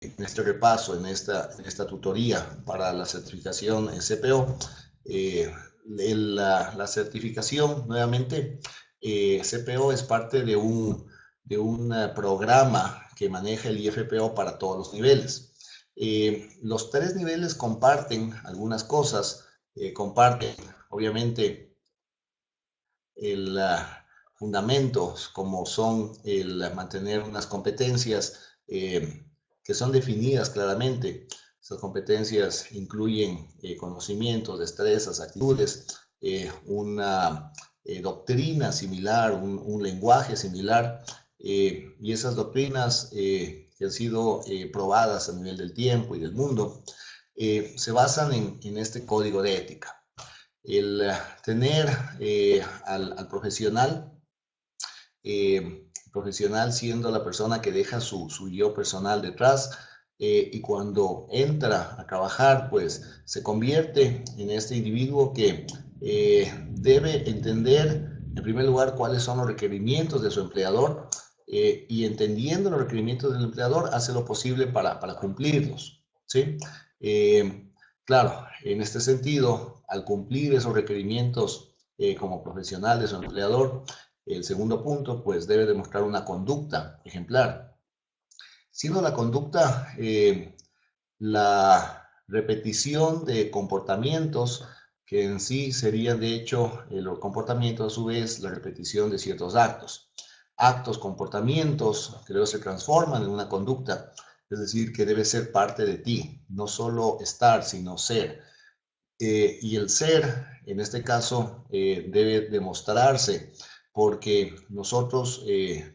en este repaso, en esta tutoría para la certificación en CPO. La certificación, nuevamente, CPO es parte de un programa que maneja el IFPO para todos los niveles. Los 3 niveles comparten algunas cosas, comparten obviamente fundamentos como son el mantener unas competencias que son definidas claramente. Esas competencias incluyen conocimientos, destrezas, actitudes, una doctrina similar, un lenguaje similar, y esas doctrinas que han sido probadas a nivel del tiempo y del mundo, se basan en este código de ética. El tener al profesional siendo la persona que deja su yo personal detrás, y cuando entra a trabajar, pues se convierte en este individuo que debe entender, en primer lugar, cuáles son los requerimientos de su empleador, y entendiendo los requerimientos del empleador, hace lo posible para cumplirlos, ¿sí? Claro, en este sentido, al cumplir esos requerimientos como profesional de su empleador, el segundo punto, pues debe demostrar una conducta ejemplar. Siendo la conducta la repetición de comportamientos que en sí serían, de hecho, los comportamientos a su vez la repetición de ciertos actos. Actos, comportamientos que luego se transforman en una conducta, es decir, que debe ser parte de ti, no solo estar, sino ser. Y el ser, en este caso, debe demostrarse porque nosotros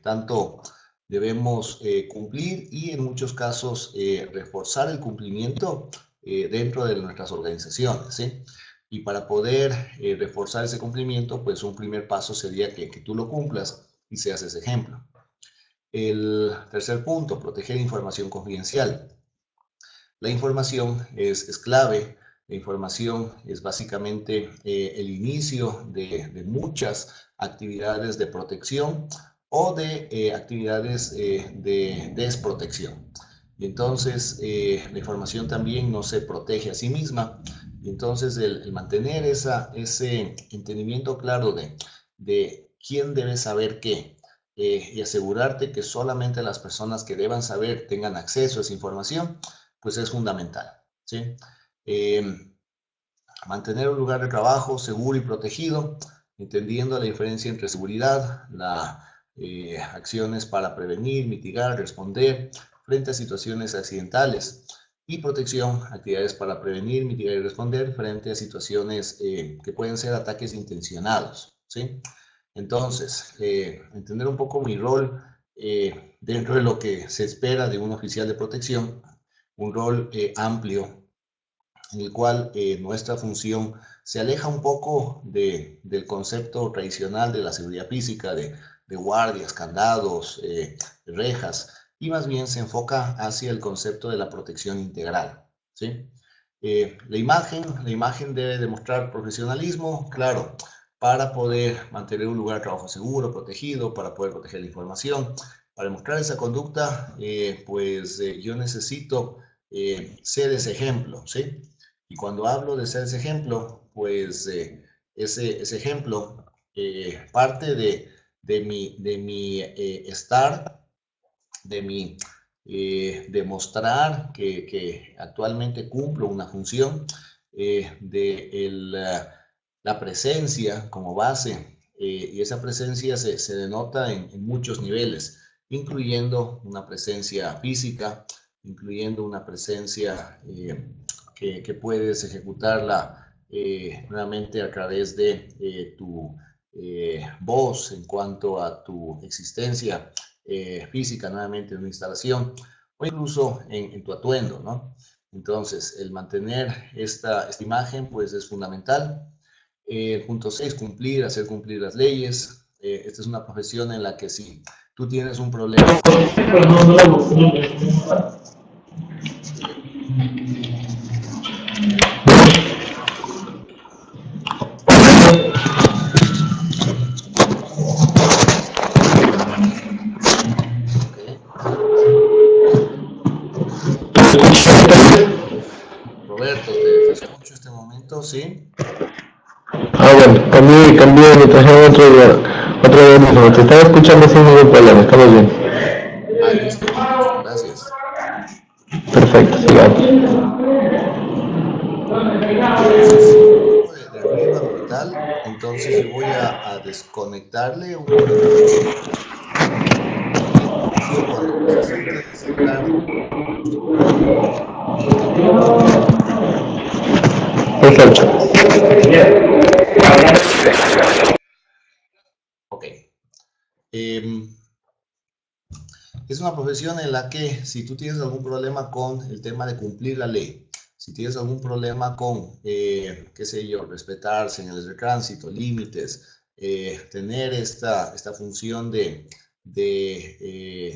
tanto debemos cumplir y en muchos casos reforzar el cumplimiento dentro de nuestras organizaciones, ¿sí? Y para poder reforzar ese cumplimiento, pues un primer paso sería que tú lo cumplas y seas ese ejemplo. El tercer punto, proteger información confidencial. La información es clave. La información es básicamente el inicio de muchas actividades de protección o de actividades de desprotección. Y entonces la información también no se protege a sí misma. Y entonces el mantener ese entendimiento claro de quién debe saber qué, y asegurarte que solamente las personas que deban saber tengan acceso a esa información, pues es fundamental, ¿sí? Mantener un lugar de trabajo seguro y protegido, entendiendo la diferencia entre seguridad, las acciones para prevenir, mitigar, responder frente a situaciones accidentales, y protección, actividades para prevenir, mitigar y responder frente a situaciones que pueden ser ataques intencionados, ¿sí? Entonces, entender un poco mi rol dentro de lo que se espera de un oficial de protección, un rol amplio en el cual nuestra función se aleja un poco del concepto tradicional de la seguridad física, de guardias, candados, rejas, y más bien se enfoca hacia el concepto de la protección integral, ¿sí? La imagen debe demostrar profesionalismo, claro, para poder mantener un lugar de trabajo seguro, protegido, para poder proteger la información. Para demostrar esa conducta, yo necesito ser ese ejemplo, ¿sí? Y cuando hablo de ser ese ejemplo, pues ese ejemplo parte de mi estar, de mi demostrar que actualmente cumplo una función, la presencia como base, y esa presencia se denota en muchos niveles, incluyendo una presencia física, incluyendo una presencia que puedes ejecutarla nuevamente a través de tu voz en cuanto a tu existencia física, nuevamente en una instalación, o incluso en tu atuendo, ¿no? Entonces, el mantener esta imagen, pues, es fundamental. Punto 6, hacer cumplir las leyes. Esta es una profesión en la que si tú tienes un problema... escuchas? Roberto, te escucho en este momento, ¿sí? Ah, bueno, cambié, me trajeron otro audífono. Te estaba escuchando sin ningún problema, estamos bien. Ah, listo, muchas gracias. Perfecto, sigamos. Entonces, un poco de ruido ambiental, entonces yo voy a desconectarle un momentito y inicio cuando se siente necesario. Perfecto. Ok. Em, Es una profesión en la que si tú tienes algún problema con el tema de cumplir la ley, si tienes algún problema con, qué sé yo, respetar señales de tránsito, límites, tener esta función de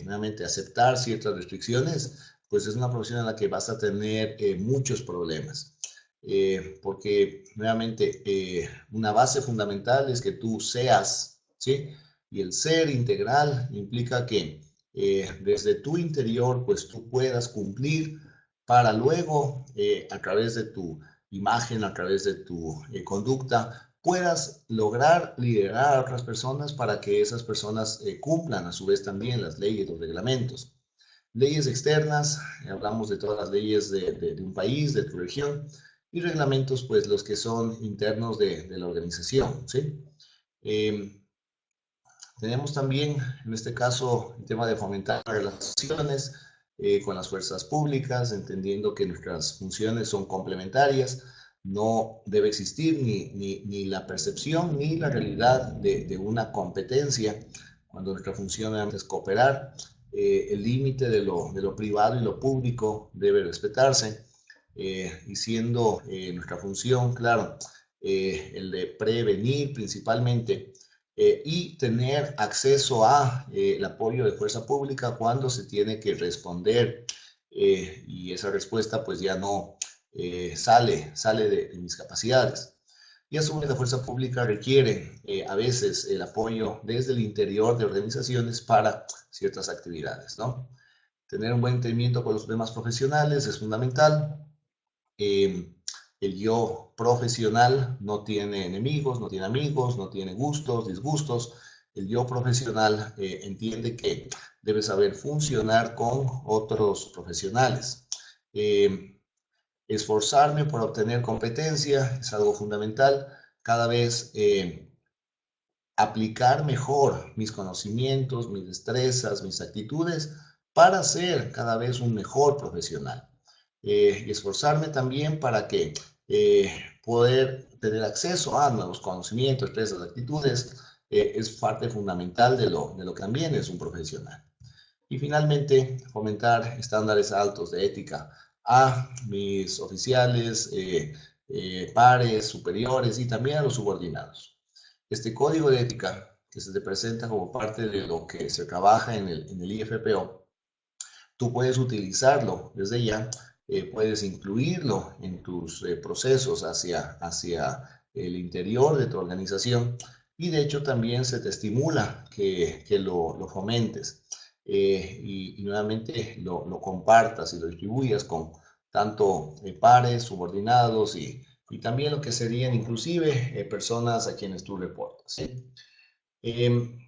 nuevamente aceptar ciertas restricciones, pues es una profesión en la que vas a tener muchos problemas. Porque nuevamente una base fundamental es que tú seas, ¿sí? Y el ser integral implica que desde tu interior, pues tú puedas cumplir para luego, a través de tu imagen, a través de tu conducta, puedas lograr liderar a otras personas para que esas personas cumplan a su vez también las leyes, los reglamentos. Leyes externas, hablamos de todas las leyes de un país, de tu región, y reglamentos, pues los que son internos de la organización, ¿sí? Eh, Tenemos también, en este caso, el tema de fomentar relaciones con las fuerzas públicas, entendiendo que nuestras funciones son complementarias. No debe existir ni la percepción ni la realidad de una competencia cuando nuestra función es cooperar. El límite de lo privado y lo público debe respetarse. Y siendo nuestra función, claro, el de prevenir principalmente y tener acceso a el apoyo de fuerza pública cuando se tiene que responder y esa respuesta pues ya no sale de mis capacidades. Y a su vez la fuerza pública requiere a veces el apoyo desde el interior de organizaciones para ciertas actividades, ¿no? Tener un buen entendimiento con los demás profesionales es fundamental. El yo profesional no tiene enemigos, no tiene amigos, no tiene gustos, disgustos. El yo profesional entiende que debe saber funcionar con otros profesionales. Eh, Esforzarme por obtener competencia es algo fundamental. Cada vez aplicar mejor mis conocimientos, mis destrezas, mis actitudes para ser cada vez un mejor profesional. Y esforzarme también para que poder tener acceso a nuevos conocimientos, destrezas, actitudes, es parte fundamental de lo que también es un profesional. Y finalmente, fomentar estándares altos de ética a mis oficiales, pares, superiores y también a los subordinados. Este código de ética que se te presenta como parte de lo que se trabaja en el IFPO, tú puedes utilizarlo desde ya, puedes incluirlo en tus procesos hacia el interior de tu organización y de hecho también se te estimula que lo fomentes y nuevamente lo compartas y lo distribuyas con tanto pares, subordinados y también lo que serían inclusive personas a quienes tú reportas, ¿sí? Eh,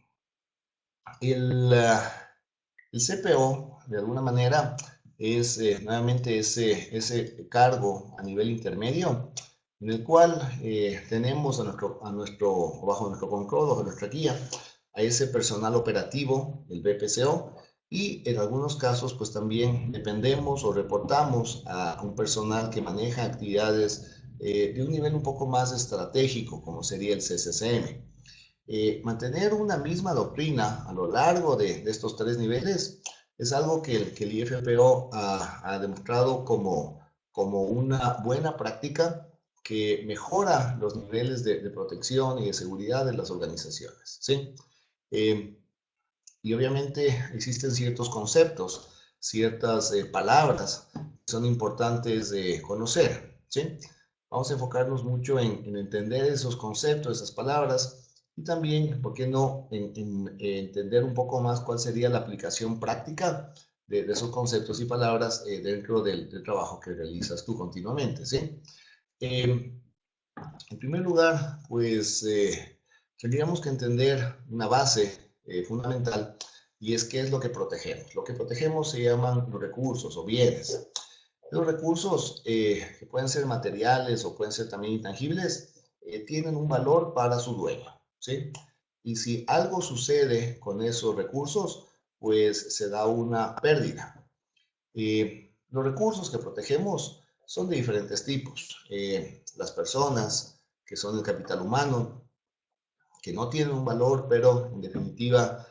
el, el CPO, de alguna manera, es nuevamente ese cargo a nivel intermedio, en el cual tenemos bajo nuestro control, bajo nuestra guía, a ese personal operativo, el BPCO, y en algunos casos, pues también dependemos o reportamos a un personal que maneja actividades de un nivel un poco más estratégico, como sería el CCCM. Mantener una misma doctrina a lo largo de estos tres niveles es algo que el IFPO ha demostrado como una buena práctica que mejora los niveles de protección y de seguridad de las organizaciones, ¿sí? Eh, y obviamente existen ciertos conceptos, ciertas palabras que son importantes de conocer, ¿sí? Vamos a enfocarnos mucho en entender esos conceptos, esas palabras, y también, ¿por qué no?, en entender un poco más cuál sería la aplicación práctica de esos conceptos y palabras dentro del trabajo que realizas tú continuamente, ¿sí? En primer lugar, pues tendríamos que entender una base fundamental, y es qué es lo que protegemos. Lo que protegemos se llaman los recursos o bienes. Los recursos, que pueden ser materiales o pueden ser también intangibles, tienen un valor para su dueño, ¿sí? Y si algo sucede con esos recursos, pues se da una pérdida. Los recursos que protegemos son de diferentes tipos. Las personas, que son el capital humano, que no tienen un valor, pero en definitiva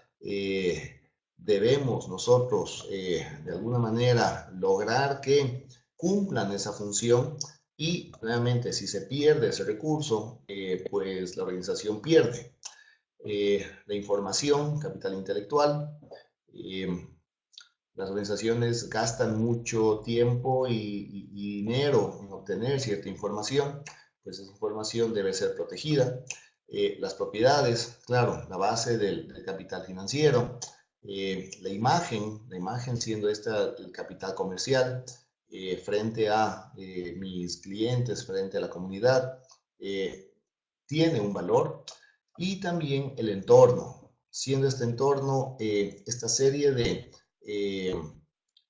debemos nosotros de alguna manera lograr que cumplan esa función, y nuevamente si se pierde ese recurso, pues la organización pierde. La información, capital intelectual. Las organizaciones gastan mucho tiempo y dinero en obtener cierta información, pues esa información debe ser protegida. Las propiedades, claro, la base del capital financiero. La imagen siendo esta el capital comercial, frente a mis clientes, frente a la comunidad, tiene un valor. Y también el entorno, siendo este entorno esta serie de eh,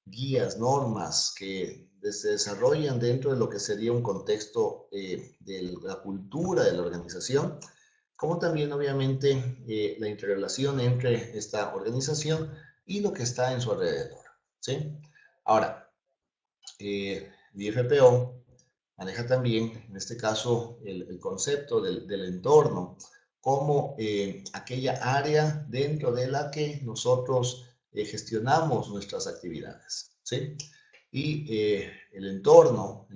guías, normas que se desarrollan dentro de lo que sería un contexto de la cultura de la organización, como también obviamente la interrelación entre esta organización y lo que está en su alrededor, ¿sí? Ahora, el IFPO maneja también, en este caso, el concepto del entorno como aquella área dentro de la que nosotros gestionamos nuestras actividades, ¿sí? Y el entorno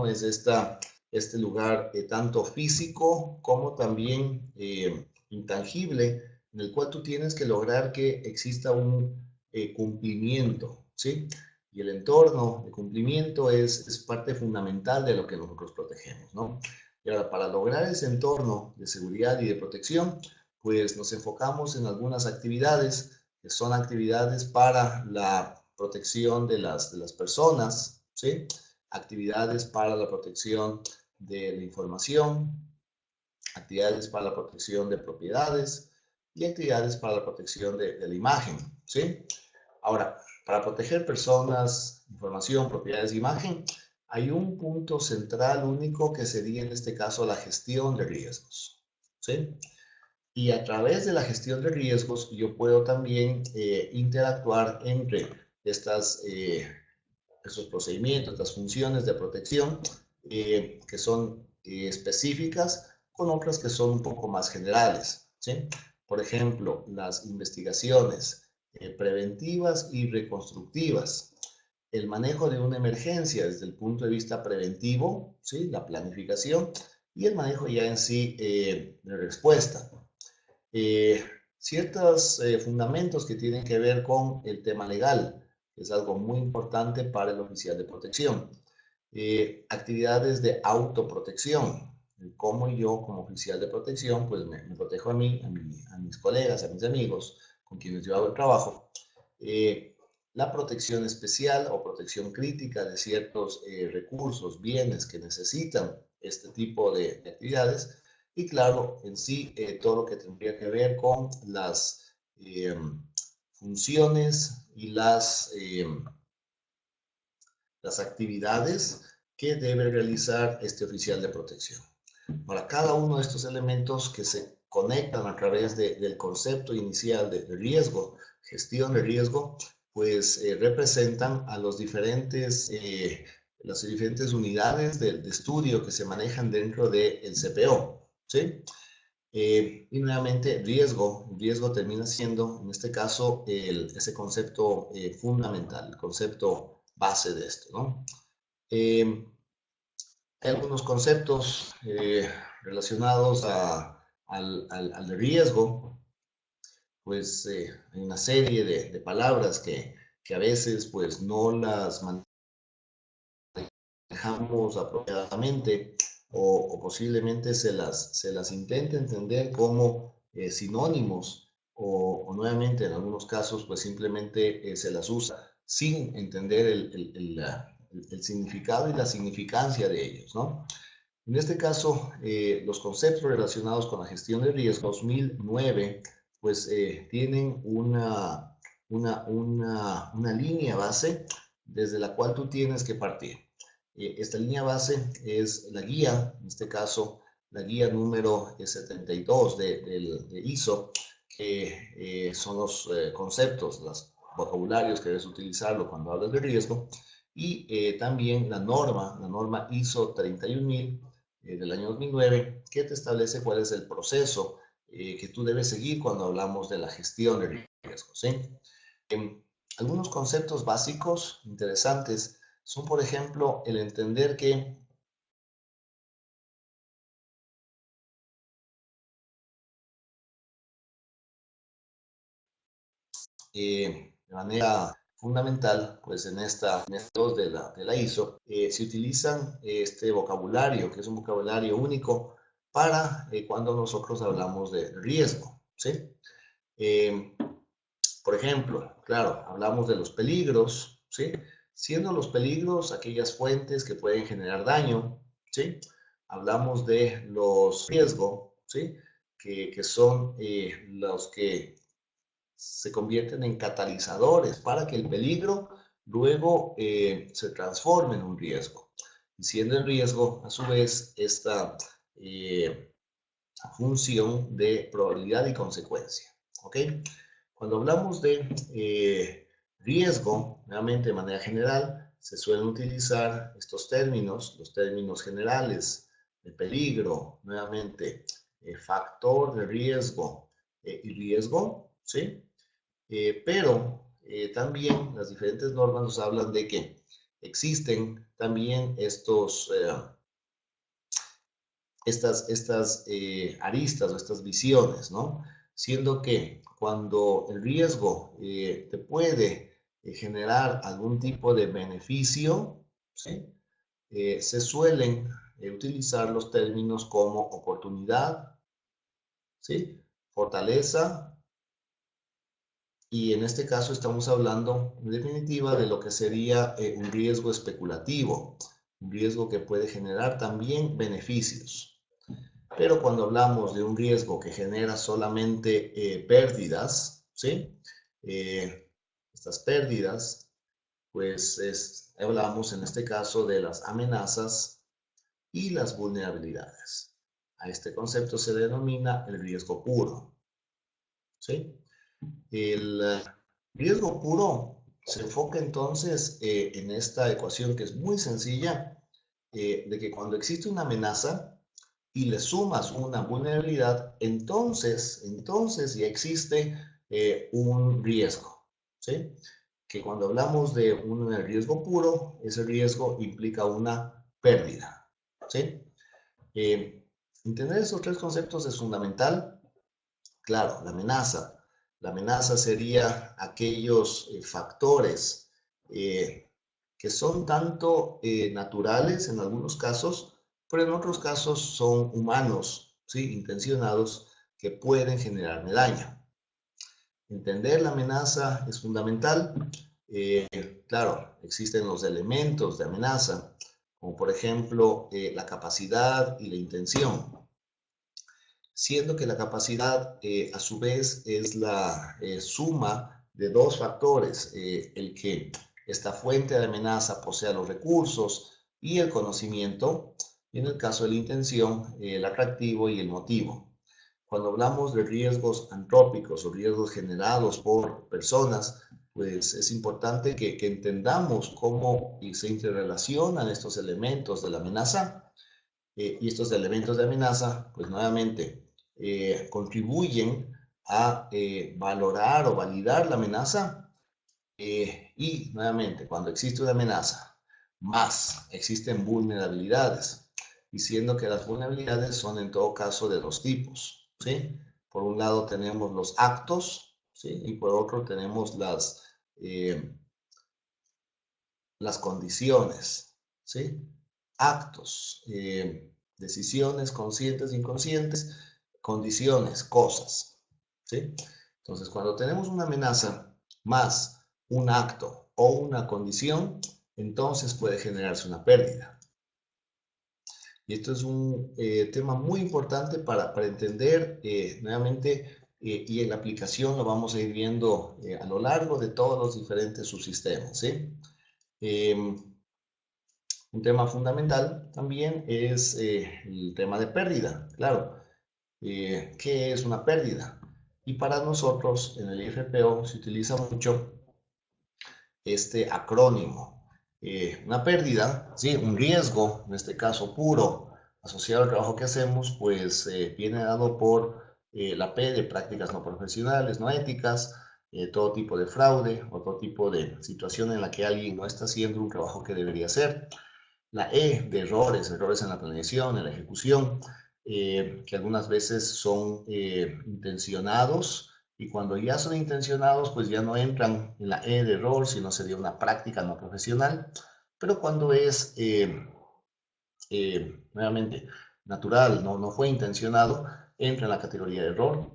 es este lugar tanto físico como también intangible, en el cual tú tienes que lograr que exista un cumplimiento, ¿sí? Y el entorno de cumplimiento es parte fundamental de lo que nosotros protegemos, ¿no? Y ahora, para lograr ese entorno de seguridad y de protección, pues nos enfocamos en algunas actividades que son actividades para la protección de las personas, ¿sí? Actividades para la protección de la información, actividades para la protección de propiedades y actividades para la protección de la imagen, ¿sí? Ahora, para proteger personas, información, propiedades de imagen, hay un punto central único que sería en este caso la gestión de riesgos, ¿sí? Y a través de la gestión de riesgos yo puedo también interactuar entre estos procedimientos, estas funciones de protección que son específicas, con otras que son un poco más generales, ¿sí? Por ejemplo, las investigaciones preventivas y reconstructivas, el manejo de una emergencia desde el punto de vista preventivo, ¿sí? La planificación, y el manejo ya en sí de respuesta. Eh, Ciertos fundamentos que tienen que ver con el tema legal, que es algo muy importante para el oficial de protección. Actividades de autoprotección, cómo yo como oficial de protección pues me protejo a mí, a mis colegas, a mis amigos con quienes yo hago el trabajo. La protección especial o protección crítica de ciertos recursos, bienes que necesitan este tipo de actividades. Y claro, en sí, todo lo que tendría que ver con las funciones y las actividades que debe realizar este oficial de protección. Para cada uno de estos elementos que se conectan a través del concepto inicial de riesgo, gestión de riesgo, pues representan a las diferentes unidades de estudio que se manejan dentro del CPO, ¿sí? Y nuevamente, riesgo termina siendo, en este caso, ese concepto fundamental, el concepto base de esto, ¿no? Hay algunos conceptos relacionados al riesgo, pues hay una serie de palabras que a veces pues no las manejamos apropiadamente o posiblemente se las intente entender como sinónimos o nuevamente en algunos casos pues simplemente se las usa sin entender el significado y la significancia de ellos, ¿no? En este caso, los conceptos relacionados con la gestión de riesgo 2009, pues tienen una línea base desde la cual tú tienes que partir. Esta línea base es la guía, en este caso, la guía número 72 de ISO, que son los conceptos, los vocabularios que debes utilizarlo cuando hablas de riesgo, y también la norma ISO 31000 del año 2009, que te establece cuál es el proceso que tú debes seguir cuando hablamos de la gestión de riesgos, ¿sí? Algunos conceptos básicos interesantes son, por ejemplo, el entender que de manera fundamental, pues en estos de la ISO, se utilizan este vocabulario, que es un vocabulario único para cuando nosotros hablamos de riesgo, ¿sí? Por ejemplo, claro, hablamos de los peligros, ¿sí? Siendo los peligros aquellas fuentes que pueden generar daño, ¿sí? Hablamos de los riesgos, ¿sí? Que son los que se convierten en catalizadores para que el peligro luego se transforme en un riesgo. Y siendo el riesgo, a su vez, esta función de probabilidad y consecuencia, ¿ok? Cuando hablamos de riesgo, nuevamente de manera general, se suelen utilizar estos términos, los términos generales de peligro, nuevamente factor de riesgo y riesgo, ¿sí? Pero también las diferentes normas nos hablan de que existen también estas aristas o estas visiones, ¿no? Siendo que cuando el riesgo te puede generar algún tipo de beneficio, ¿sí? Se suelen utilizar los términos como oportunidad, ¿sí? Fortaleza, y en este caso estamos hablando, en definitiva, de lo que sería un riesgo especulativo, un riesgo que puede generar también beneficios. Pero cuando hablamos de un riesgo que genera solamente pérdidas, ¿sí? Estas pérdidas, pues hablamos en este caso de las amenazas y las vulnerabilidades. A este concepto se denomina el riesgo puro, ¿sí? El riesgo puro se enfoca entonces en esta ecuación que es muy sencilla, de que cuando existe una amenaza y le sumas una vulnerabilidad, entonces ya existe un riesgo, ¿sí? Que cuando hablamos de un riesgo puro, ese riesgo implica una pérdida, ¿sí? Entender esos tres conceptos es fundamental. Claro, la amenaza. La amenaza sería aquellos factores que son tanto naturales en algunos casos, pero en otros casos son humanos, ¿sí? Intencionados, que pueden generarme daño. Entender la amenaza es fundamental. Claro, existen los elementos de amenaza, como por ejemplo la capacidad y la intención. Siendo que la capacidad a su vez es la suma de dos factores, el que esta fuente de amenaza posea los recursos y el conocimiento, y en el caso de la intención, el atractivo y el motivo. Cuando hablamos de riesgos antrópicos o riesgos generados por personas, pues es importante que entendamos cómo se interrelacionan estos elementos de la amenaza, y estos elementos de amenaza, pues nuevamente, contribuyen a valorar o validar la amenaza, y nuevamente, cuando existe una amenaza, más existen vulnerabilidades, diciendo que las vulnerabilidades son en todo caso de dos tipos, ¿sí? Por un lado tenemos los actos, ¿sí? Y por otro tenemos las condiciones, ¿sí? Actos, decisiones conscientes e inconscientes, condiciones, cosas, ¿sí? Entonces, cuando tenemos una amenaza más un acto o una condición, entonces puede generarse una pérdida. Y esto es un tema muy importante para entender nuevamente, y en la aplicación lo vamos a ir viendo a lo largo de todos los diferentes subsistemas, ¿sí? Un tema fundamental también es el tema de pérdida. Claro, ¿qué es una pérdida? Y para nosotros en el IFPO se utiliza mucho este acrónimo. Una pérdida, ¿sí? Un riesgo, en este caso puro, asociado al trabajo que hacemos, pues viene dado por la P de prácticas no profesionales, no éticas, todo tipo de fraude, otro tipo de situación en la que alguien no está haciendo un trabajo que debería hacer. La E de errores, errores en la planeación, en la ejecución, que algunas veces son intencionados, y cuando ya son intencionados, pues ya no entran en la E de error, sino sería una práctica no profesional. Pero cuando es, nuevamente, natural, no fue intencionado, entra en la categoría de error.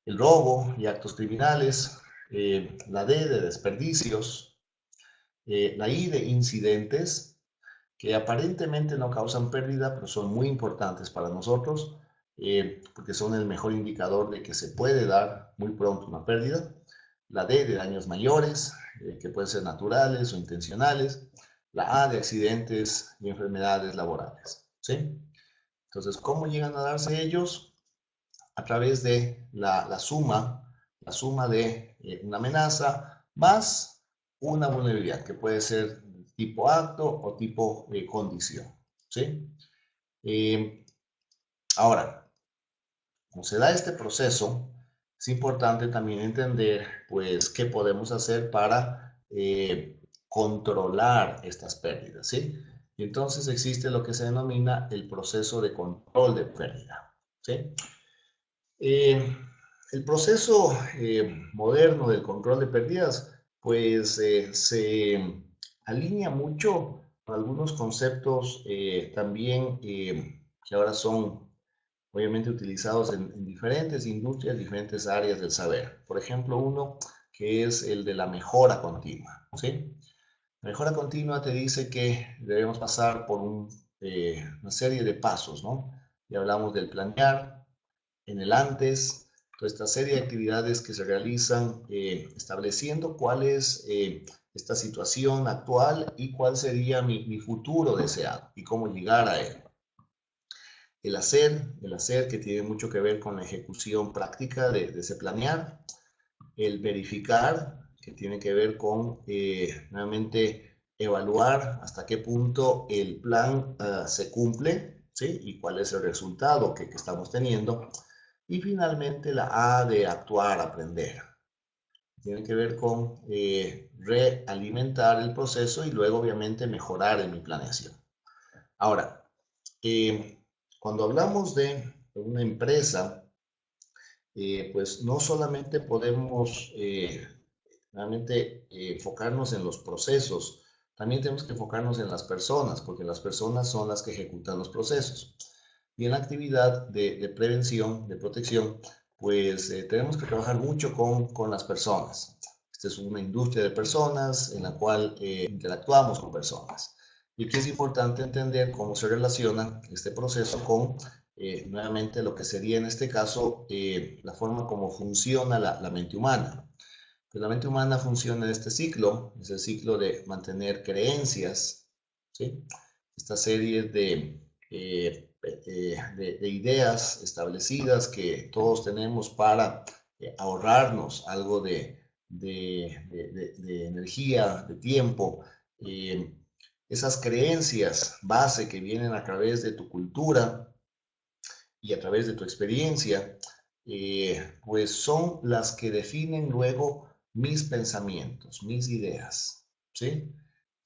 El robo y actos criminales, la D de desperdicios, la I de incidentes, que aparentemente no causan pérdida, pero son muy importantes para nosotros, porque son el mejor indicador de que se puede dar muy pronto una pérdida. La D de daños mayores, que pueden ser naturales o intencionales. La A de accidentes y enfermedades laborales, ¿sí? Entonces, ¿cómo llegan a darse ellos? A través de la suma de una amenaza más una vulnerabilidad, que puede ser tipo acto o tipo condición, ¿sí? Ahora, como se da este proceso, es importante también entender, pues, qué podemos hacer para controlar estas pérdidas, ¿sí? Y entonces existe lo que se denomina el proceso de control de pérdida, ¿sí? El proceso moderno del control de pérdidas, pues se alinea mucho con algunos conceptos también que ahora son obviamente utilizados en diferentes industrias, diferentes áreas del saber. Por ejemplo, uno que es el de la mejora continua, ¿sí? La mejora continua te dice que debemos pasar por una serie de pasos, ¿no? Ya hablamos del planear, en el antes, toda esta serie de actividades que se realizan estableciendo cuál es esta situación actual y cuál sería mi futuro deseado y cómo llegar a él. El hacer que tiene mucho que ver con la ejecución práctica de ese planear. El verificar, que tiene que ver con nuevamente evaluar hasta qué punto el plan se cumple, ¿sí? Y cuál es el resultado que estamos teniendo. Y finalmente la A de actuar, aprender. Tiene que ver con realimentar el proceso y luego obviamente mejorar en mi planeación. Ahora, cuando hablamos de una empresa, pues no solamente podemos realmente enfocarnos en los procesos, también tenemos que enfocarnos en las personas, porque las personas son las que ejecutan los procesos. Y en la actividad de prevención, de protección, pues tenemos que trabajar mucho con las personas. Esta es una industria de personas en la cual interactuamos con personas. Y aquí es importante entender cómo se relaciona este proceso con, nuevamente, lo que sería en este caso la forma como funciona la mente humana. Pues la mente humana funciona en este ciclo, es el ciclo de mantener creencias, ¿sí? Esta serie de ideas establecidas que todos tenemos para ahorrarnos algo de energía, de tiempo. Esas creencias base que vienen a través de tu cultura y a través de tu experiencia, pues son las que definen luego mis pensamientos, mis ideas, ¿sí?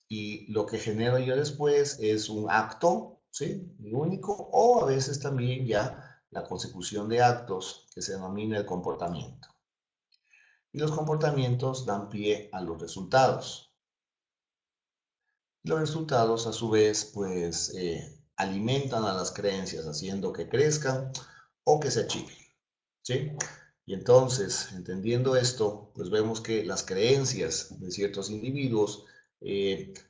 Y lo que genero yo después es un acto, ¿sí? Único, o a veces también ya la consecución de actos que se denomina el comportamiento. Y los comportamientos dan pie a los resultados. Los resultados, a su vez, pues alimentan a las creencias, haciendo que crezcan o que se achiquen, ¿sí? Y entonces, entendiendo esto, pues vemos que las creencias de ciertos individuos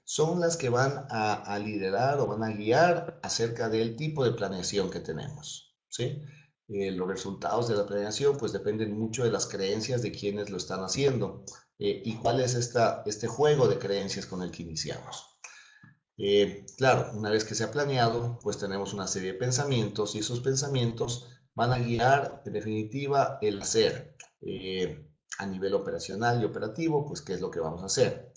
son las que van a liderar o van a guiar acerca del tipo de planeación que tenemos, ¿sí? Los resultados de la planeación pues dependen mucho de las creencias de quienes lo están haciendo y cuál es este juego de creencias con el que iniciamos. Claro, una vez que se ha planeado, pues tenemos una serie de pensamientos y esos pensamientos van a guiar, en definitiva, el hacer a nivel operacional y operativo, pues qué es lo que vamos a hacer.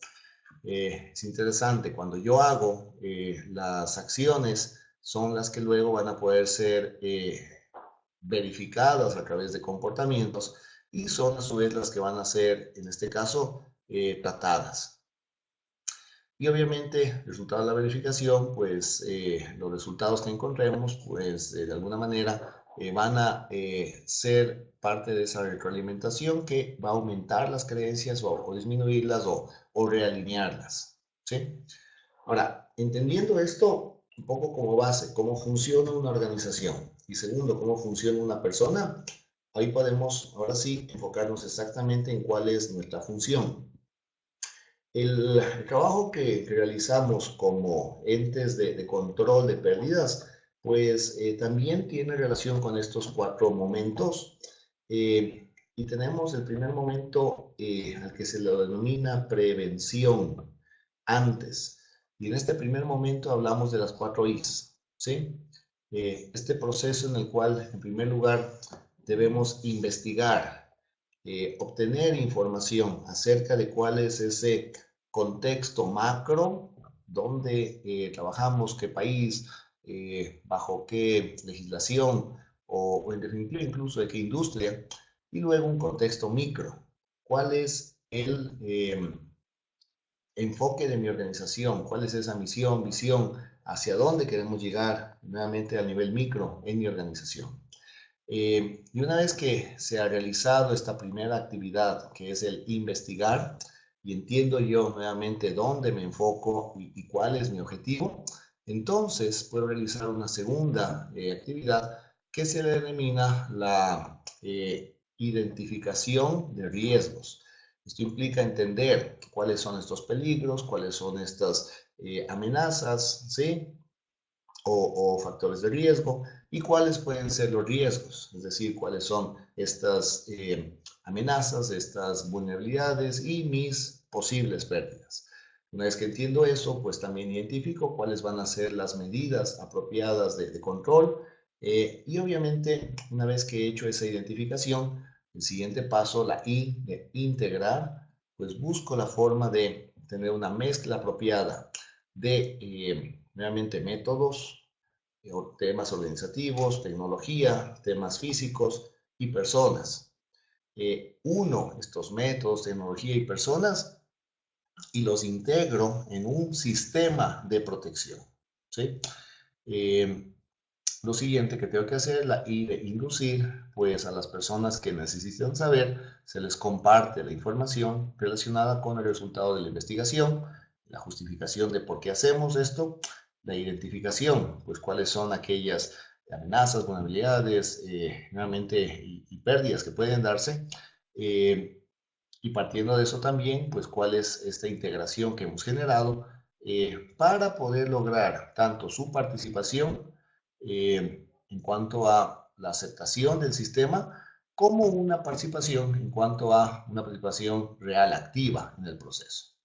Es interesante, cuando yo hago las acciones, son las que luego van a poder ser verificadas a través de comportamientos y son a su vez las que van a ser, en este caso, tratadas. Y obviamente, el resultado de la verificación, pues los resultados que encontremos, pues de alguna manera van a ser parte de esa retroalimentación que va a aumentar las creencias o disminuirlas o realinearlas, ¿sí? Ahora, entendiendo esto un poco como base, cómo funciona una organización y segundo, cómo funciona una persona, ahí podemos ahora sí enfocarnos exactamente en cuál es nuestra función. El trabajo que realizamos como entes de control de pérdidas, pues también tiene relación con estos 4 momentos. Y tenemos el primer momento al que se lo denomina prevención, antes. Y en este primer momento hablamos de las 4 Is, ¿sí? Este proceso en el cual, en primer lugar, debemos investigar, obtener información acerca de cuál es ese contexto macro, donde trabajamos, qué país, bajo qué legislación o en definitiva incluso de qué industria, y luego un contexto micro, cuál es el enfoque de mi organización, cuál es esa misión, visión, hacia dónde queremos llegar nuevamente a nivel micro en mi organización. Y una vez que se ha realizado esta primera actividad, que es el investigar, y entiendo yo nuevamente dónde me enfoco y cuál es mi objetivo, entonces puedo realizar una segunda actividad que se le denomina la identificación de riesgos. Esto implica entender cuáles son estos peligros, cuáles son estas amenazas, ¿sí? O factores de riesgo y cuáles pueden ser los riesgos, es decir, cuáles son estas amenazas, estas vulnerabilidades y mis posibles pérdidas. Una vez que entiendo eso, pues también identifico cuáles van a ser las medidas apropiadas de control y obviamente una vez que he hecho esa identificación, el siguiente paso, la I de integrar, pues busco la forma de tener una mezcla apropiada de nuevamente métodos, temas organizativos, tecnología, temas físicos y personas. Uno estos métodos, tecnología y personas y los integro en un sistema de protección, ¿sí? Lo siguiente que tengo que hacer, la I de inducir, pues a las personas que necesitan saber, se les comparte la información relacionada con el resultado de la investigación, la justificación de por qué hacemos esto, la identificación, pues cuáles son aquellas amenazas, vulnerabilidades, nuevamente, y pérdidas que pueden darse, y partiendo de eso también, pues cuál es esta integración que hemos generado para poder lograr tanto su participación en cuanto a la aceptación del sistema, como una participación en cuanto a una participación real activa en el proceso.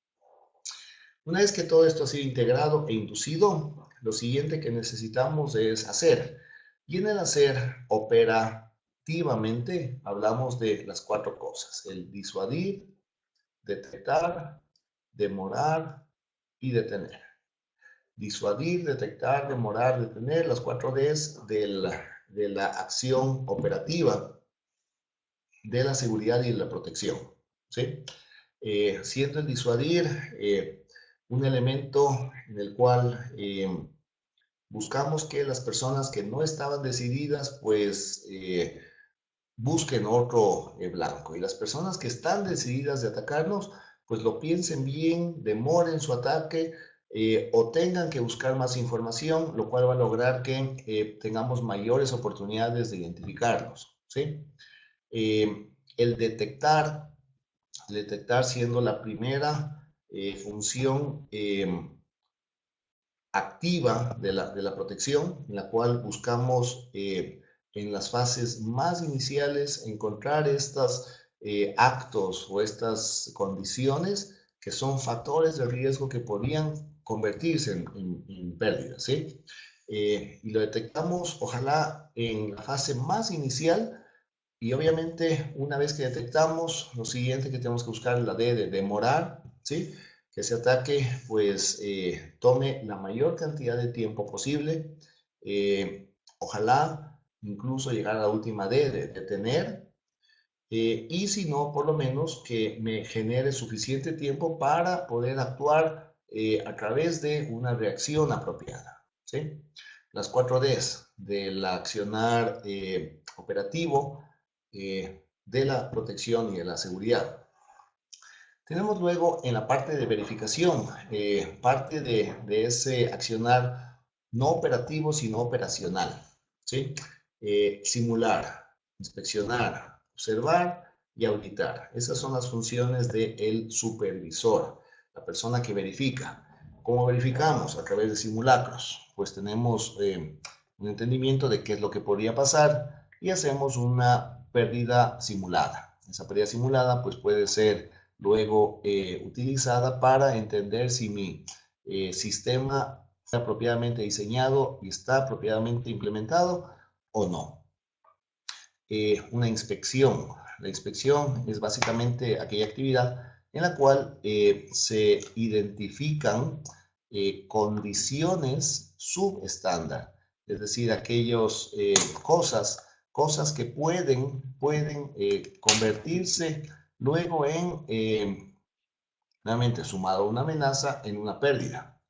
Una vez que todo esto ha sido integrado e inducido, lo siguiente que necesitamos es hacer. Y en el hacer operativamente hablamos de las 4 cosas: el disuadir, detectar, demorar y detener. Disuadir, detectar, demorar, detener, las 4 Ds de la acción operativa, de la seguridad y de la protección, ¿sí? Siendo el disuadir un elemento en el cual buscamos que las personas que no estaban decididas, pues busquen otro blanco. Y las personas que están decididas de atacarnos, pues lo piensen bien, demoren su ataque o tengan que buscar más información, lo cual va a lograr que tengamos mayores oportunidades de identificarlos, ¿sí? El detectar siendo la primera función activa de la protección, en la cual buscamos en las fases más iniciales encontrar estos actos o estas condiciones que son factores de riesgo que podrían convertirse en pérdidas, ¿sí? Y lo detectamos, ojalá, en la fase más inicial. Y obviamente, una vez que detectamos, lo siguiente que tenemos que buscar es la D de demorar, ¿sí? Que ese ataque, pues, tome la mayor cantidad de tiempo posible. Ojalá incluso llegar a la última D de detener. Y si no, por lo menos que me genere suficiente tiempo para poder actuar a través de una reacción apropiada, ¿sí? Las 4 Ds del accionar operativo, de la protección y de la seguridad. Tenemos luego en la parte de verificación, parte de ese accionar no operativo, sino operacional, ¿sí? Simular, inspeccionar, observar y auditar. Esas son las funciones del supervisor, la persona que verifica. ¿Cómo verificamos? A través de simulacros. Pues tenemos un entendimiento de qué es lo que podría pasar y hacemos una pérdida simulada. Esa pérdida simulada pues puede ser luego utilizada para entender si mi sistema está apropiadamente diseñado y está apropiadamente implementado o no. Una inspección. La inspección es básicamente aquella actividad en la cual se identifican condiciones subestándar, es decir, aquellas cosas que pueden convertirse luego en, nuevamente, sumado a una amenaza, en una pérdida.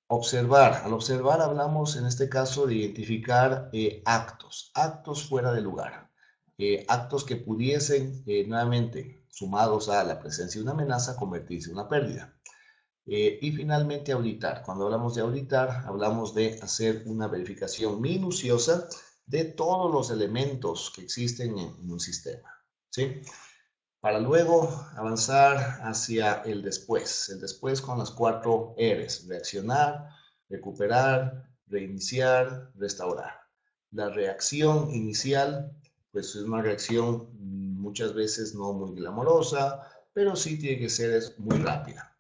Observar. Al observar hablamos en este caso de identificar actos fuera de lugar. Actos que pudiesen, nuevamente, sumados a la presencia de una amenaza, convertirse en una pérdida. Y finalmente auditar. Cuando hablamos de auditar, hablamos de hacer una verificación minuciosa de todos los elementos que existen en un sistema, ¿sí? Para luego avanzar hacia el después con las 4 R's: reaccionar, recuperar, reiniciar, restaurar. La reacción inicial, pues es una reacción muchas veces no muy glamorosa, pero sí tiene que ser muy rápida.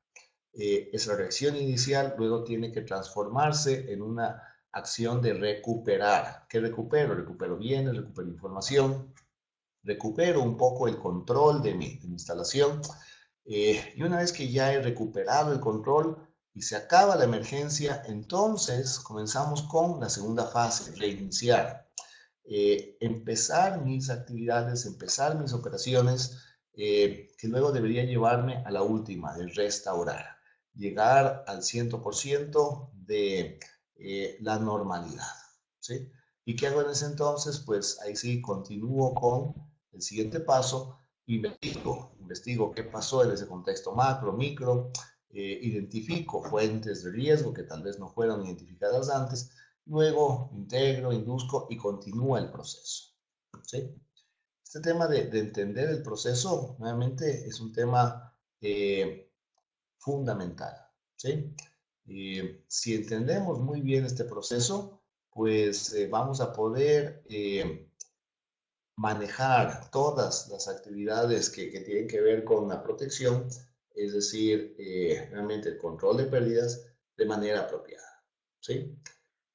Esa reacción inicial luego tiene que transformarse en una acción de recuperar. ¿Qué recupero? Recupero bienes, recupero información, recupero un poco el control de mi instalación. Y una vez que ya he recuperado el control y se acaba la emergencia, entonces comenzamos con la segunda fase, reiniciar. Empezar mis actividades, empezar mis operaciones, que luego debería llevarme a la última, de restaurar. Llegar al 100% de la normalidad, ¿sí? ¿Y qué hago en ese entonces? Pues ahí sí continúo con el siguiente paso, investigo qué pasó en ese contexto macro, micro, identifico fuentes de riesgo que tal vez no fueron identificadas antes, luego integro, induzco y continúa el proceso, ¿sí? Este tema de entender el proceso, nuevamente, es un tema fundamental, ¿sí? Si entendemos muy bien este proceso, pues vamos a poder manejar todas las actividades que tienen que ver con la protección, es decir, realmente el control de pérdidas de manera apropiada, ¿sí?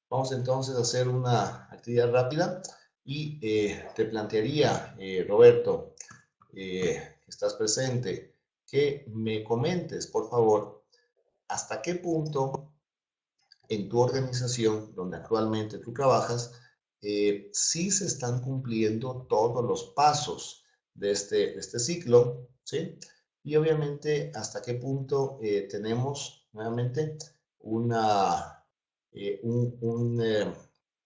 Vamos entonces a hacer una actividad rápida y te plantearía, Roberto, que estás presente, que me comentes, por favor, hasta qué punto en tu organización, donde actualmente tú trabajas, sí se están cumpliendo todos los pasos de este ciclo, ¿sí? Y obviamente hasta qué punto tenemos nuevamente un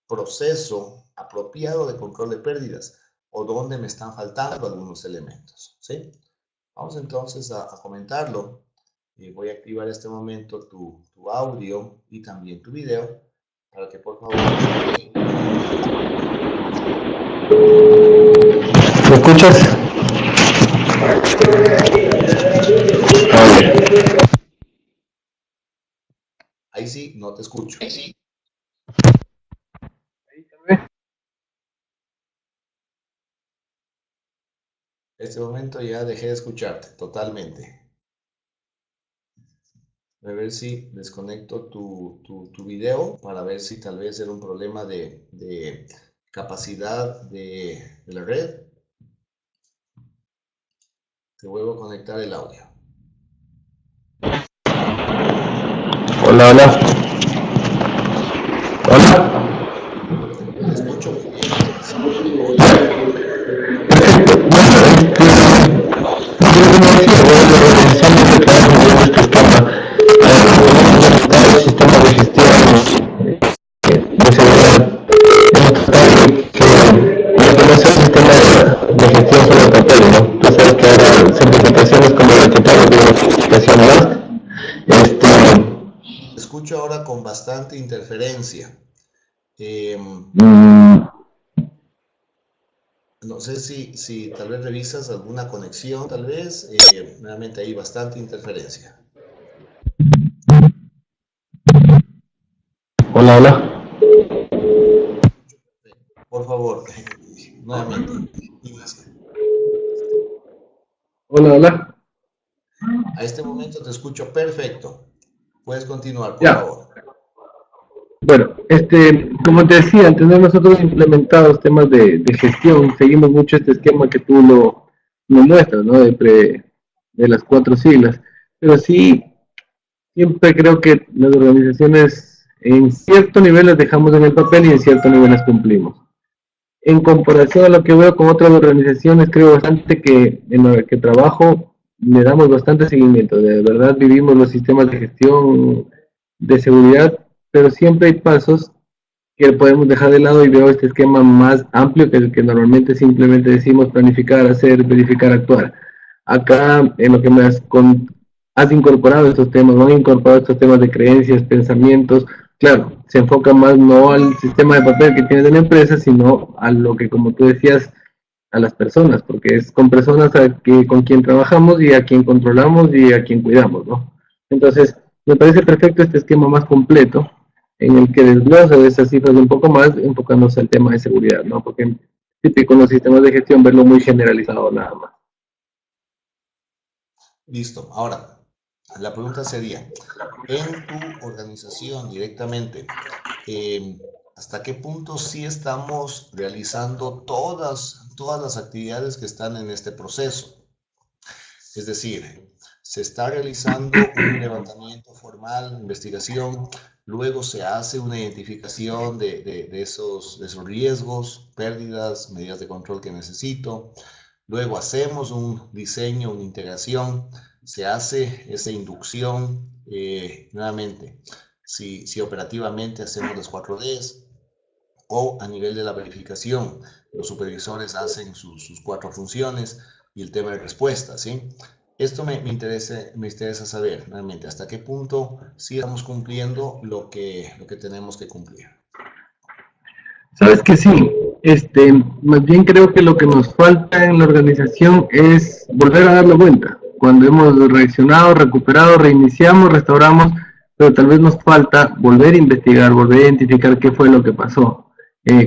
proceso apropiado de control de pérdidas, o donde me están faltando algunos elementos, ¿sí? Vamos entonces a comentarlo. Voy a activar este momento tu audio y también tu video para que por favor... ¿Me escuchas? A ver. Ahí sí, no te escucho. En este momento ya dejé de escucharte totalmente. A ver si desconecto tu video para ver si tal vez era un problema de capacidad de la red. Te vuelvo a conectar el audio. Hola, hola. Hola. Te escucho muy bien. Sí, me oyes. Perfecto. Bueno, yo como decía, bueno, la organización de trabajo de nuestro esquema, el sistema de gestión de seguridad, hemos tratado de que no sea un sistema de gestión sobre papel, ¿no? Tú sabes que ahora certificaciones como la que tengo de certificación MAST, Te escucho ahora con bastante interferencia. mm, No sé si tal vez revisas alguna conexión, tal vez. Nuevamente hay bastante interferencia. hola, hola. Por favor, nuevamente, inicia. Hola, hola. A este momento te escucho perfecto. Puedes continuar, por Ya. favor. Bueno, como te decía, al tener nosotros implementados temas de gestión, seguimos mucho este esquema que tú lo muestras, ¿no? De las 4 siglas. Pero sí, siempre creo que las organizaciones en cierto nivel las dejamos en el papel y en cierto nivel las cumplimos. En comparación a lo que veo con otras organizaciones, creo bastante que en lo que trabajo le damos bastante seguimiento. De verdad vivimos los sistemas de gestión de seguridad, pero siempre hay pasos que podemos dejar de lado y veo este esquema más amplio que el que normalmente simplemente decimos planificar, hacer, verificar, actuar. Acá, en lo que has incorporado estos temas, han incorporado estos temas de creencias, pensamientos, claro, se enfoca más no al sistema de papel que tienes de la empresa, sino a lo que, como tú decías, a las personas, porque es con personas con quien trabajamos y a quien controlamos y a quien cuidamos, ¿no? Entonces, me parece perfecto este esquema más completo en el que desglosa de esas cifras un poco más, enfocándose al tema de seguridad, ¿no? Porque es típico en los sistemas de gestión verlo muy generalizado nada más. Listo. Ahora, la pregunta sería, en tu organización directamente, eh, ¿hasta qué punto sí estamos realizando todas las actividades que están en este proceso? Es decir, se está realizando un levantamiento formal, investigación, luego se hace una identificación de esos riesgos, pérdidas, medidas de control que necesito, luego hacemos un diseño, una integración, se hace esa inducción, nuevamente, si operativamente hacemos las 4Ds, o a nivel de la verificación, los supervisores hacen sus 4 funciones y el tema de respuesta, ¿sí? Esto me interesa saber, realmente, hasta qué punto sí estamos cumpliendo lo que tenemos que cumplir. Sabes que sí, más bien creo que lo que nos falta en la organización es volver a dar la vuelta. Cuando hemos reaccionado, recuperado, reiniciamos, restauramos, pero tal vez nos falta volver a investigar, volver a identificar qué fue lo que pasó.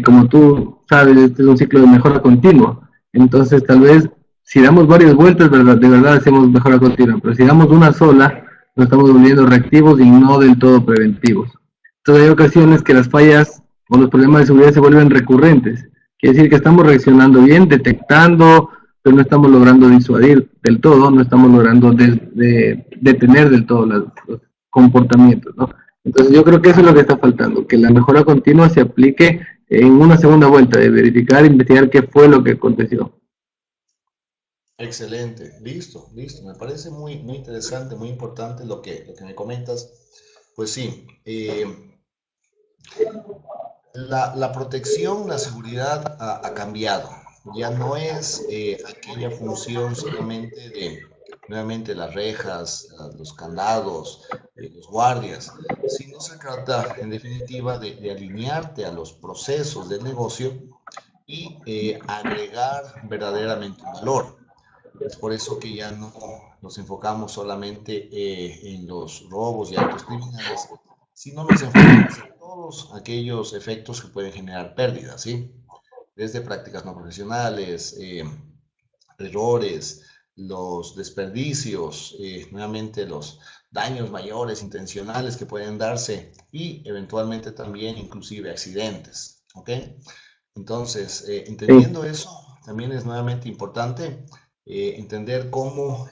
Como tú sabes, este es un ciclo de mejora continua. Entonces, tal vez si damos varias vueltas, de verdad hacemos mejora continua, pero si damos una sola, nos estamos volviendo reactivos y no del todo preventivos. Entonces, hay ocasiones que las fallas o los problemas de seguridad se vuelven recurrentes. Quiere decir que estamos reaccionando bien, detectando, pero no estamos logrando disuadir del todo, no estamos logrando detener del todo los comportamientos, ¿no? Entonces yo creo que eso es lo que está faltando, que la mejora continua se aplique en una segunda vuelta de verificar, investigar qué fue lo que aconteció. Excelente, listo, listo. Me parece muy interesante, muy importante lo que me comentas. Pues sí, la protección, la seguridad ha cambiado. Ya no es aquella función solamente de, nuevamente, las rejas, los candados, los guardias, sino se trata, en definitiva, de alinearte a los procesos del negocio y agregar verdaderamente un valor. Es por eso que ya no nos enfocamos solamente en los robos y actos criminales, sino nos enfocamos en todos aquellos efectos que pueden generar pérdidas, ¿sí? Desde prácticas no profesionales, errores, los desperdicios, nuevamente los daños mayores intencionales que pueden darse y eventualmente también inclusive accidentes, ¿ok? Entonces, Sí. entendiendo eso, también es nuevamente importante entender cómo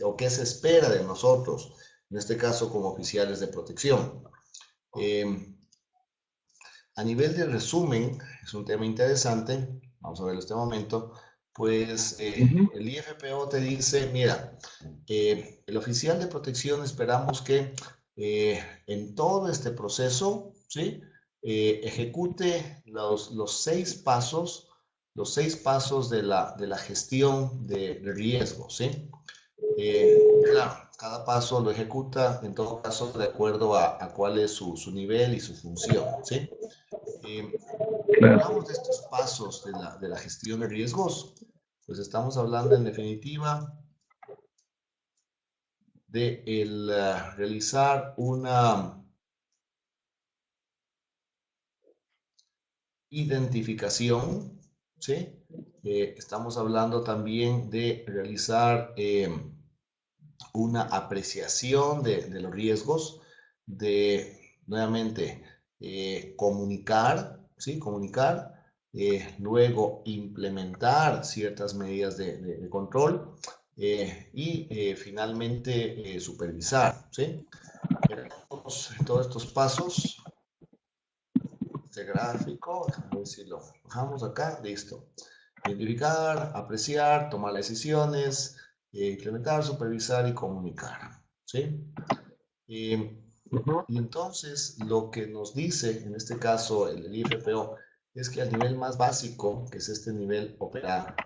o qué se espera de nosotros, en este caso como oficiales de protección. Eh, a nivel de resumen, es un tema interesante, vamos a verlo en este momento, pues el IFPO te dice, mira, el oficial de protección esperamos que en todo este proceso, ¿sí? Ejecute los seis pasos de la gestión de riesgo, ¿sí? Claro, cada paso lo ejecuta, en todo caso, de acuerdo a cuál es su nivel y su función, ¿sí? Claro. Hablamos de estos pasos de la gestión de riesgos, pues estamos hablando en definitiva de realizar una identificación, ¿sí? Estamos hablando también de realizar una apreciación de los riesgos, de nuevamente comunicar, ¿sí? Comunicar, luego implementar ciertas medidas de control y finalmente supervisar, ¿sí? Todos estos pasos, este gráfico, déjame ver si lo dejamos acá, listo. Identificar, apreciar, tomar las decisiones, implementar, supervisar y comunicar, ¿sí? Eh, y entonces lo que nos dice, en este caso el IFPO, es que al nivel más básico, que es este nivel operativo,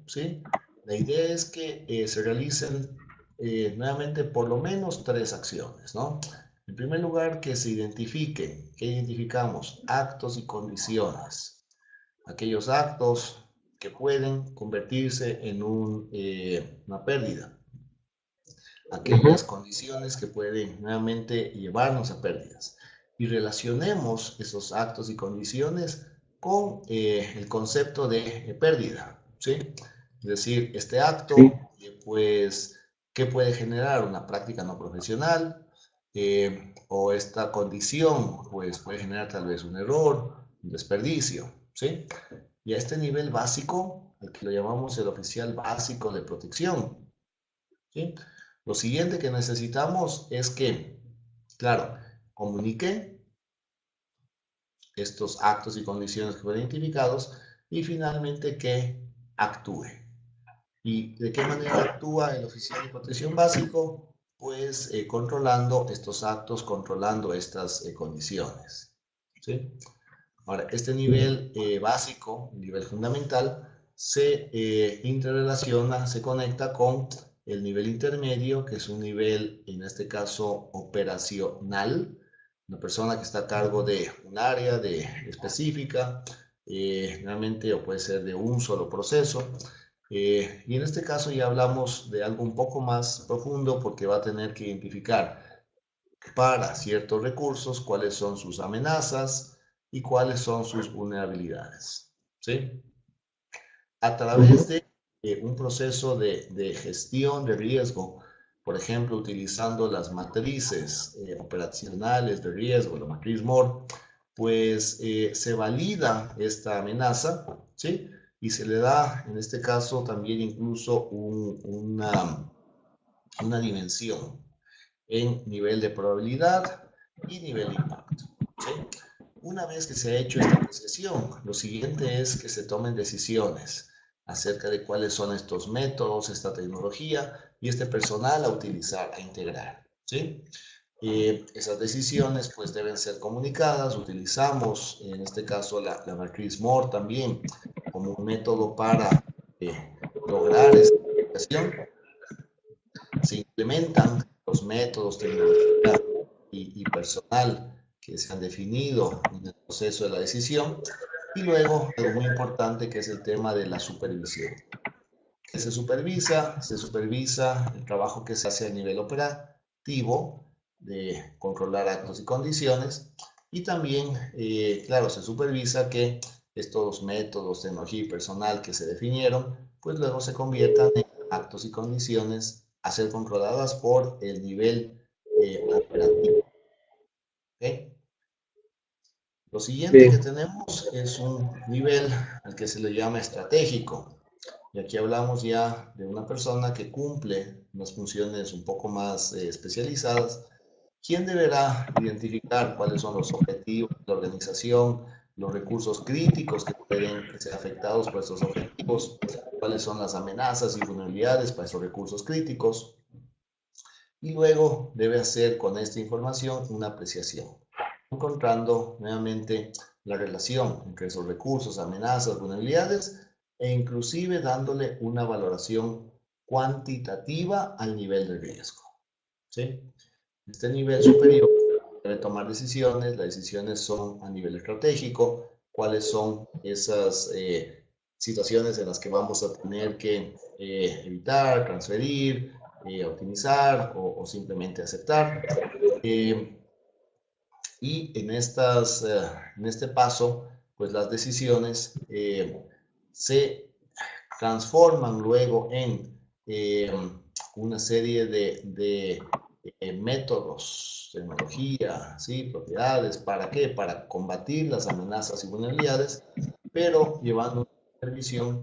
¿sí? La idea es que se realicen nuevamente por lo menos tres acciones, ¿no? En primer lugar, que se identifiquen, que identificamos actos y condiciones, aquellos actos que pueden convertirse en una pérdida, aquellas condiciones que pueden nuevamente llevarnos a pérdidas. Y relacionemos esos actos y condiciones con el concepto de pérdida, ¿sí? Es decir, este Sí. acto, pues, ¿qué puede generar? Una práctica no profesional, o esta condición, pues, puede generar tal vez un error, un desperdicio, ¿sí? Y a este nivel básico, al que lo llamamos el oficial básico de protección, ¿sí? Lo siguiente que necesitamos es que, claro, comunique estos actos y condiciones que fueron identificados y finalmente que actúe. ¿Y de qué manera actúa el oficial de protección básico? Pues controlando estos actos, controlando estas condiciones, ¿sí? Ahora, este nivel básico, nivel fundamental, se interrelaciona, se conecta con el nivel intermedio, que es un nivel, en este caso, operacional, una persona que está a cargo de un área específica, realmente, o puede ser de un solo proceso. Y en este caso ya hablamos de algo un poco más profundo porque va a tener que identificar para ciertos recursos cuáles son sus amenazas y cuáles son sus vulnerabilidades, ¿sí? A través de un proceso de gestión de riesgo, por ejemplo, utilizando las matrices operacionales de riesgo, la matriz MOR, pues se valida esta amenaza, ¿sí? Y se le da, en este caso, también incluso una dimensión en nivel de probabilidad y nivel de impacto, ¿sí? Una vez que se ha hecho esta apreciación, lo siguiente es que se tomen decisiones acerca de cuáles son estos métodos, esta tecnología y este personal a utilizar, a integrar, ¿sí? Esas decisiones pues deben ser comunicadas. Utilizamos en este caso la matriz MOR también como un método para lograr esta comunicación. Se implementan los métodos, tecnología y personal que se han definido en el proceso de la decisión. Y luego, algo muy importante que es el tema de la supervisión. ¿Qué se supervisa? Se supervisa el trabajo que se hace a nivel operativo, de controlar actos y condiciones, y también, claro, se supervisa que estos métodos, tecnología y personal que se definieron, pues luego se conviertan en actos y condiciones a ser controladas por el nivel operativo. ¿Okay? Lo siguiente que tenemos es un nivel al que se le llama estratégico. Y aquí hablamos ya de una persona que cumple unas funciones un poco más especializadas, quien deberá identificar cuáles son los objetivos de la organización, los recursos críticos que pueden ser afectados por estos objetivos, cuáles son las amenazas y vulnerabilidades para esos recursos críticos, y luego debe hacer con esta información una apreciación, encontrando nuevamente la relación entre esos recursos, amenazas, vulnerabilidades, e inclusive dándole una valoración cuantitativa al nivel de riesgo. ¿Sí? Este nivel superior debe tomar decisiones, las decisiones son a nivel estratégico, cuáles son esas situaciones en las que vamos a tener que evitar, transferir, optimizar o simplemente aceptar. Y en este paso, pues las decisiones se transforman luego en una serie de métodos, tecnología, ¿sí? Propiedades, ¿para qué? Para combatir las amenazas y vulnerabilidades, pero llevando una supervisión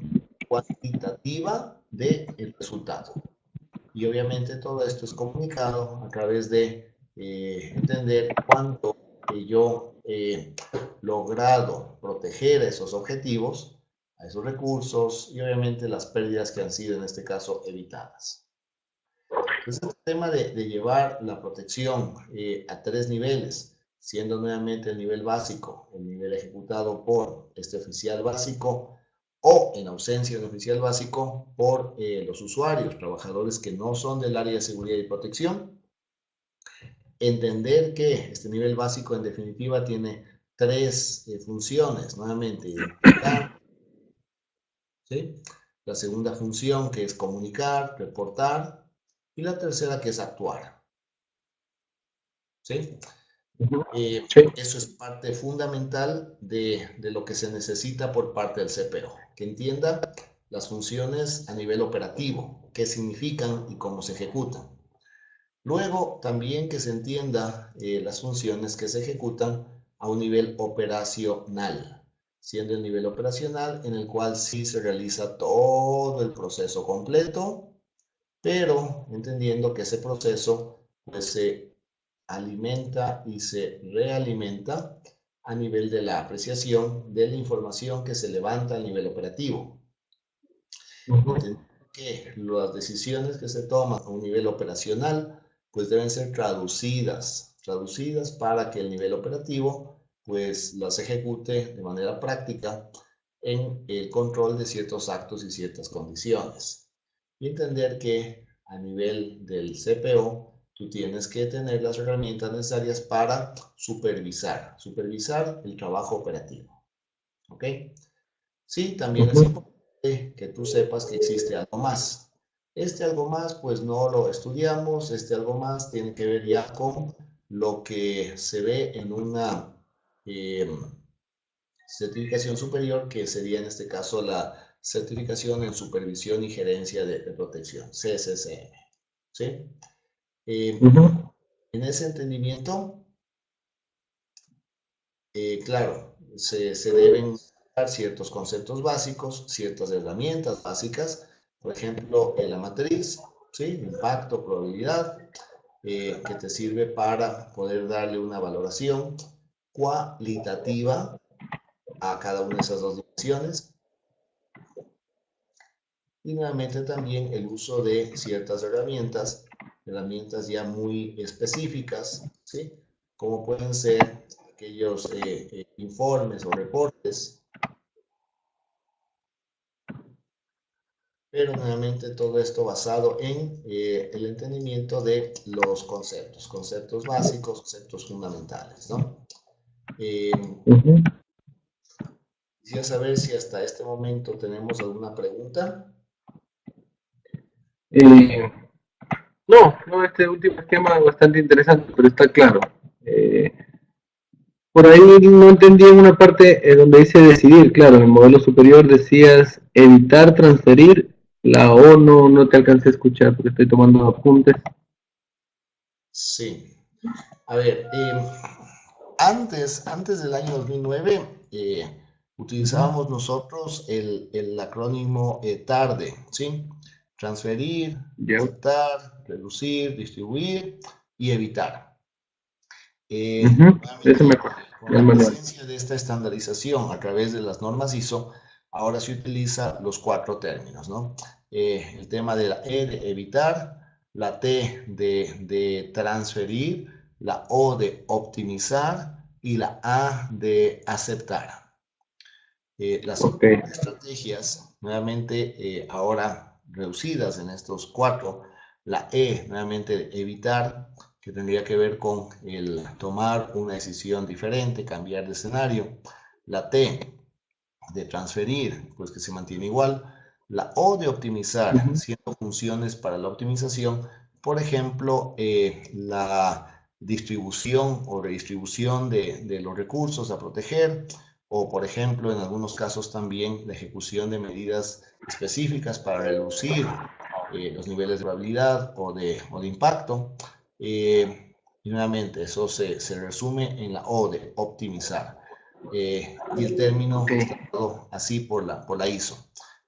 cuantitativa del resultado. Y obviamente todo esto es comunicado a través de entender cuánto yo he logrado proteger esos objetivos, a esos recursos y obviamente las pérdidas que han sido en este caso evitadas. Entonces, el tema de llevar la protección a 3 niveles, siendo nuevamente el nivel básico, el nivel ejecutado por este oficial básico, o en ausencia del oficial básico, por los usuarios, trabajadores que no son del área de seguridad y protección. Entender que este nivel básico en definitiva tiene 3 funciones, nuevamente, identificar, ¿sí? La segunda función que es comunicar, reportar, y la tercera que es actuar. ¿Sí? Eso es parte fundamental de lo que se necesita por parte del CPO, que entienda las funciones a nivel operativo, qué significan y cómo se ejecutan. Luego, también que se entienda las funciones que se ejecutan a un nivel operacional, siendo el nivel operacional en el cual sí se realiza todo el proceso completo, pero entendiendo que ese proceso pues se alimenta y se realimenta a nivel de la apreciación de la información que se levanta a nivel operativo. Que las decisiones que se toman a un nivel operacional pues deben ser traducidas para que el nivel operativo pues las ejecute de manera práctica en el control de ciertos actos y ciertas condiciones. Y entender que a nivel del CPO tú tienes que tener las herramientas necesarias para supervisar el trabajo operativo. ¿Ok? Sí, también es importante que tú sepas que existe algo más. Este algo más, pues no lo estudiamos. Este algo más tiene que ver ya con lo que se ve en una certificación superior, que sería en este caso la certificación en supervisión y gerencia de protección, CSCM. ¿Sí? En ese entendimiento, claro, se deben dar ciertos conceptos básicos, ciertas herramientas básicas, por ejemplo, en la matriz, ¿sí? Impacto, probabilidad, que te sirve para poder darle una valoración cualitativa a cada una de esas dos dimensiones. Y nuevamente también el uso de ciertas herramientas ya muy específicas, ¿sí? Como pueden ser aquellos informes o reportes pero nuevamente todo esto basado en el entendimiento de los conceptos básicos, conceptos fundamentales, ¿no? Quisiera saber si hasta este momento tenemos alguna pregunta. No, este último esquema es bastante interesante, pero está claro. Por ahí no entendí en una parte donde dice decidir, claro, en el modelo superior decías evitar transferir, la O no te alcancé a escuchar porque estoy tomando apuntes. Sí. A ver, antes del año 2009, utilizábamos nosotros el acrónimo TARDE, ¿sí? Transferir, Ya. aceptar, reducir, distribuir y evitar. Ese me acuerdo. Con la presencia de esta estandarización a través de las normas ISO, ahora se utiliza los 4 términos, ¿no? El tema de la E de evitar, la T de transferir, la O de optimizar y la A de aceptar. Las estrategias, nuevamente, ahora reducidas en estos 4, la E, nuevamente, de evitar, que tendría que ver con el tomar una decisión diferente, cambiar de escenario. La T de transferir, pues que se mantiene igual. La O de optimizar, siendo funciones para la optimización, por ejemplo, la distribución o redistribución de los recursos a proteger, o por ejemplo, en algunos casos también la ejecución de medidas específicas para reducir los niveles de probabilidad o de impacto. Y nuevamente, eso se resume en la O de optimizar. Y el término está dado así por la ISO.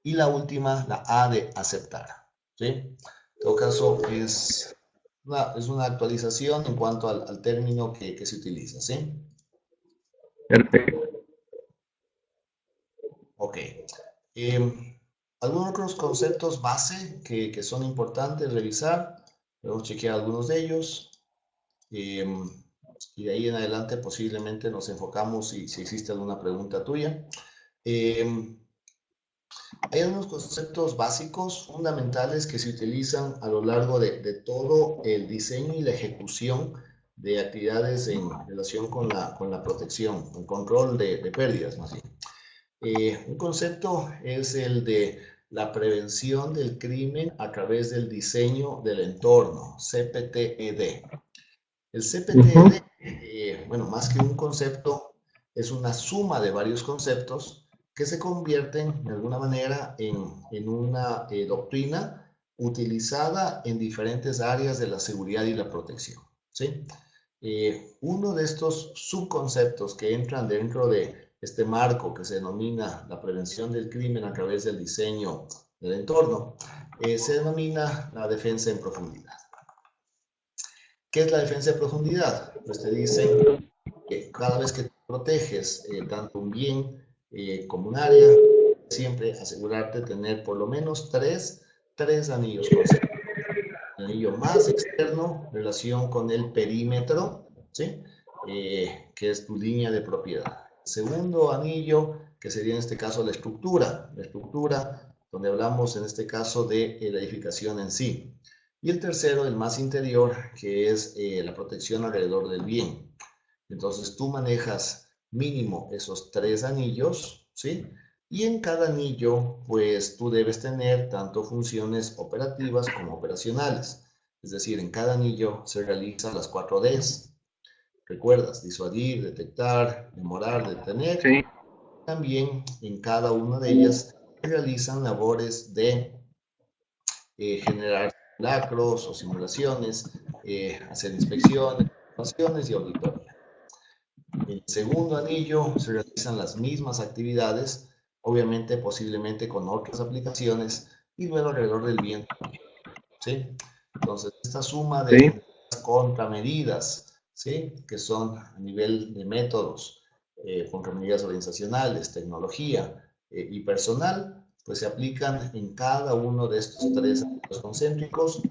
Y la última, la A de aceptar. ¿Sí? En todo caso, es una actualización en cuanto al término que se utiliza. ¿Sí? Perfecto. Ok. Algunos otros conceptos base que son importantes revisar. Vamos a chequear algunos de ellos. Y de ahí en adelante posiblemente nos enfocamos si existe alguna pregunta tuya. Hay algunos conceptos básicos fundamentales que se utilizan a lo largo de todo el diseño y la ejecución de actividades en relación con la protección, el control de pérdidas, más bien. Un concepto es el de la prevención del crimen a través del diseño del entorno, CPTED. El CPTED, bueno, más que un concepto, es una suma de varios conceptos que se convierten de alguna manera en una doctrina utilizada en diferentes áreas de la seguridad y la protección. ¿Sí? Uno de estos subconceptos que entran dentro de este marco que se denomina la prevención del crimen a través del diseño del entorno, se denomina la defensa en profundidad. ¿Qué es la defensa de profundidad? Pues te dicen que cada vez que te proteges tanto un bien como un área, siempre asegurarte de tener por lo menos tres anillos concéntricos. El anillo más externo, relación con el perímetro, ¿sí? Que es tu línea de propiedad. El segundo anillo, que sería en este caso la estructura donde hablamos en este caso de la edificación en sí. Y el tercero, el más interior, que es la protección alrededor del bien. Entonces tú manejas mínimo esos 3 anillos, ¿sí? Y en cada anillo, pues tú debes tener tanto funciones operativas como operacionales. Es decir, en cada anillo se realizan las 4 Ds. ¿Recuerdas? Disuadir, detectar, demorar, detener. Sí. También en cada una de ellas se realizan labores de generar simulacros o simulaciones, hacer inspecciones, evaluaciones y auditoría. En el segundo anillo se realizan las mismas actividades, obviamente posiblemente con otras aplicaciones, y luego alrededor del bien también, ¿sí? Entonces, esta suma de contramedidas, ¿sí? Que son a nivel de métodos, contramedidas organizacionales, tecnología y personal, pues se aplican en cada uno de estos 3 anillos concéntricos,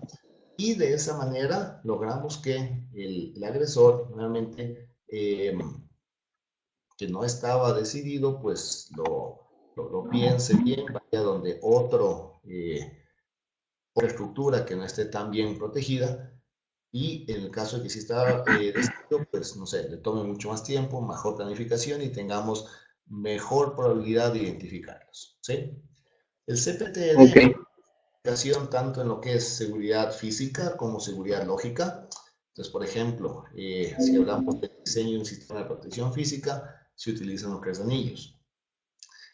y de esa manera logramos que el agresor nuevamente que no estaba decidido, pues lo piense bien, vaya donde otro por estructura que no esté tan bien protegida, y en el caso de que sí está destruido, pues no sé, le tome mucho más tiempo, mejor planificación y tengamos mejor probabilidad de identificarlos, ¿sí? El CPTED, tanto en lo que es seguridad física como seguridad lógica. Entonces, por ejemplo, si hablamos del diseño de un sistema de protección física, se utilizan los 3 anillos.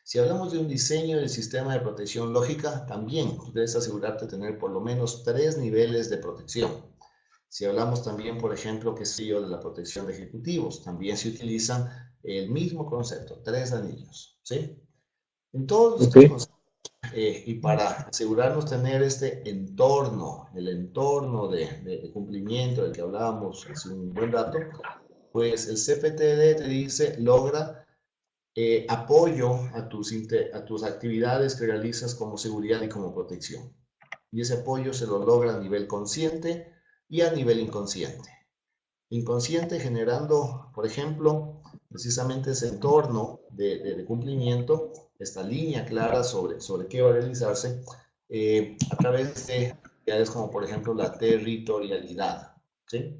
Si hablamos de un diseño del sistema de protección lógica, también debes asegurarte de tener por lo menos 3 niveles de protección. Si hablamos también, por ejemplo, qué sé yo, de la protección de ejecutivos, también se utilizan el mismo concepto, 3 anillos, ¿sí? En todos estos conceptos, y para asegurarnos tener este entorno, el entorno de cumplimiento del que hablábamos hace un buen rato, pues el CPTD te dice, logra apoyo a tus actividades que realizas como seguridad y como protección. Y ese apoyo se lo logra a nivel consciente y a nivel inconsciente. Inconsciente generando, por ejemplo, precisamente ese entorno de cumplimiento, esta línea clara sobre qué va a realizarse a través de actividades como, por ejemplo, la territorialidad, ¿sí?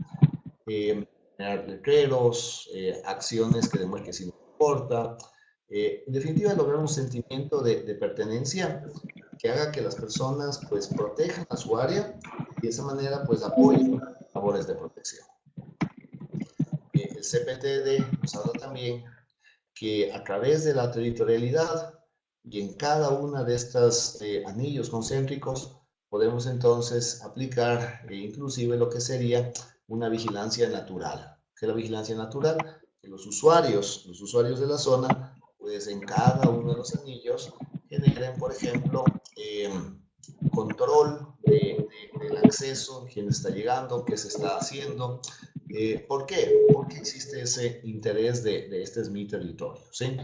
Generar letreros, acciones que demuestren que sí nos importa. En definitiva, lograr un sentimiento de pertenencia que haga que las personas pues protejan a su área y de esa manera pues apoyen labores de protección. El CPTD nos habla también que a través de la territorialidad y en cada una de estas anillos concéntricos podemos entonces aplicar inclusive lo que sería una vigilancia natural. ¿Qué es la vigilancia natural? Que los usuarios de la zona, pues en cada uno de los anillos generen, por ejemplo, control del acceso, quién está llegando, qué se está haciendo. ¿Por qué? Porque existe ese interés de este es mi territorio, ¿sí?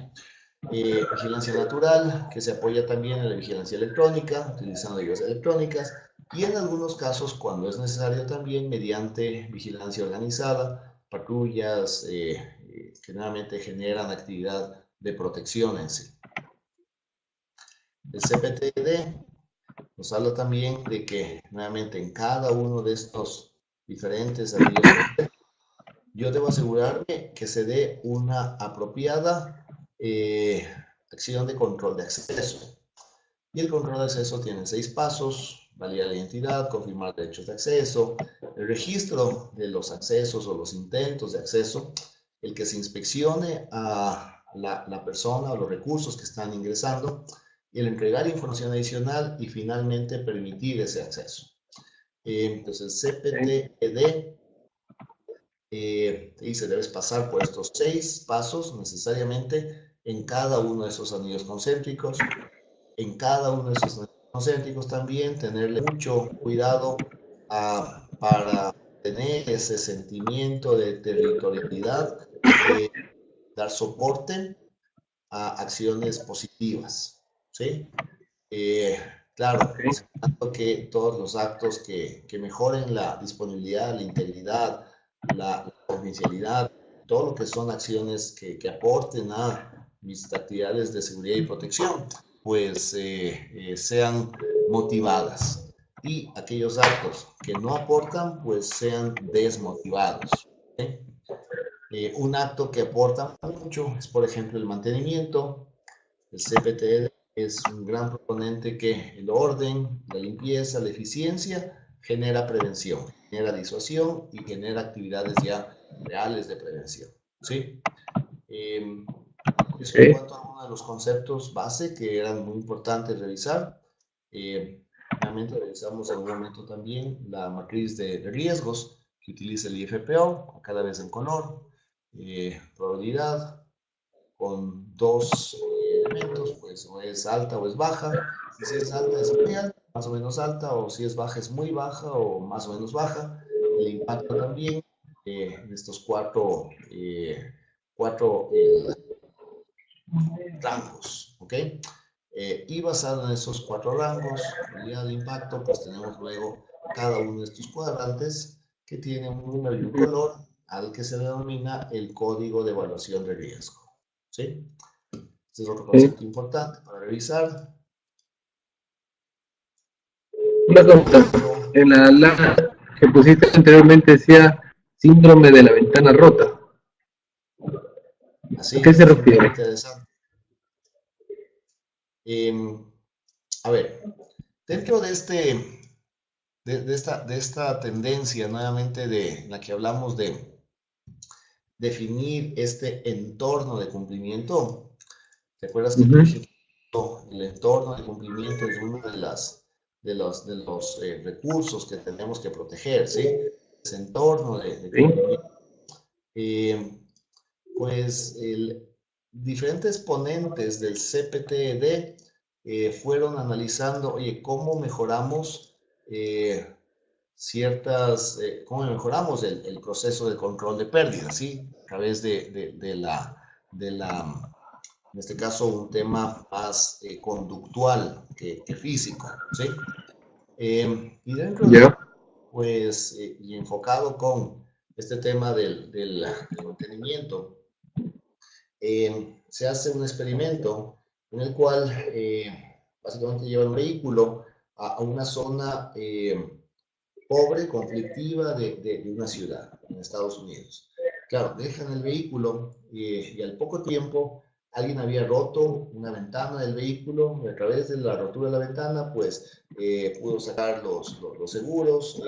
Vigilancia natural, que se apoya también en la vigilancia electrónica, utilizando ayudas electrónicas, y en algunos casos, cuando es necesario también, mediante vigilancia organizada, patrullas que nuevamente generan actividad de protección en sí. El CPTD nos habla también de que, nuevamente, en cada uno de estos diferentes anillos, yo debo asegurarme que se dé una apropiada acción de control de acceso. Y el control de acceso tiene 6 pasos: validar la identidad, confirmar derechos de acceso, el registro de los accesos o los intentos de acceso, el que se inspeccione a la persona o los recursos que están ingresando, y el entregar información adicional y finalmente permitir ese acceso. Entonces, CPTED te dice, debes pasar por estos 6 pasos necesariamente en cada uno de esos anillos concéntricos. En cada uno de esos anillos concéntricos también tenerle mucho cuidado para tener ese sentimiento de territorialidad, dar soporte a acciones positivas, ¿sí? Claro, asegurando que todos los actos que mejoren la disponibilidad, la integridad, la confidencialidad, todo lo que son acciones que aporten a mis actividades de seguridad y protección, pues sean motivadas. Y aquellos actos que no aportan, pues sean desmotivados, ¿sí? Un acto que aporta mucho es, por ejemplo, el mantenimiento. El CPTD es un gran proponente que el orden, la limpieza, la eficiencia genera prevención, genera disuasión y genera actividades ya reales de prevención, ¿sí? Eso en cuanto a uno de los conceptos base que eran muy importantes revisar. Realmente revisamos en un momento también la matriz de riesgos que utiliza el IFPO, cada vez en color, probabilidad con 2 elementos, pues o es alta o es baja, y si es alta es muy alta, más o menos alta, o si es baja es muy baja o más o menos baja. El impacto también en estos cuatro rangos, ¿ok? Y basado en esos 4 rangos, unidad de impacto, pues tenemos luego cada uno de estos cuadrantes que tiene un número y un color al que se denomina el código de evaluación de riesgo, ¿sí? Este es otro concepto importante para revisar. Una cosa, en la que pusiste anteriormente decía síndrome de la ventana rota. ¿A Así qué se es, muy refiere? interesante. A ver, dentro de de esta tendencia nuevamente en la que hablamos de definir este entorno de cumplimiento, ¿te acuerdas que te Ujú. dije que el entorno de cumplimiento es uno de los recursos que tenemos que proteger, ¿sí? Ese entorno de Sí. cumplimiento. Eh, pues diferentes ponentes del CPTED fueron analizando, oye, cómo mejoramos cómo mejoramos el proceso de control de pérdidas, ¿sí? A través en este caso, un tema más conductual que físico, ¿sí? Y dentro de Ya. esto, pues, y enfocado con este tema del mantenimiento, se hace un experimento en el cual básicamente lleva un vehículo a una zona pobre, conflictiva de una ciudad en Estados Unidos. Claro, dejan el vehículo y al poco tiempo alguien había roto una ventana del vehículo y a través de la rotura de la ventana pues pudo sacar los seguros,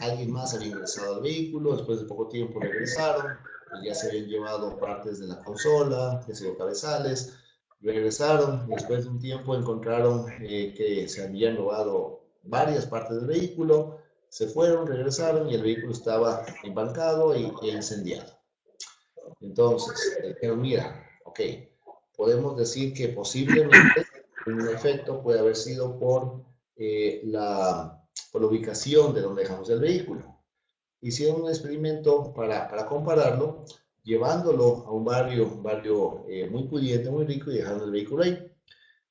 alguien más había ingresado al vehículo, después de poco tiempo regresaron, y ya se habían llevado partes de la consola, que se dio cabezales, regresaron, y después de un tiempo encontraron que se habían robado varias partes del vehículo, se fueron, regresaron y el vehículo estaba embarcado e incendiado. Entonces, dijeron, mira, ok, podemos decir que posiblemente un efecto puede haber sido por la ubicación de donde dejamos el vehículo. Hicieron un experimento para compararlo, llevándolo a un barrio muy pudiente, muy rico y dejando el vehículo ahí.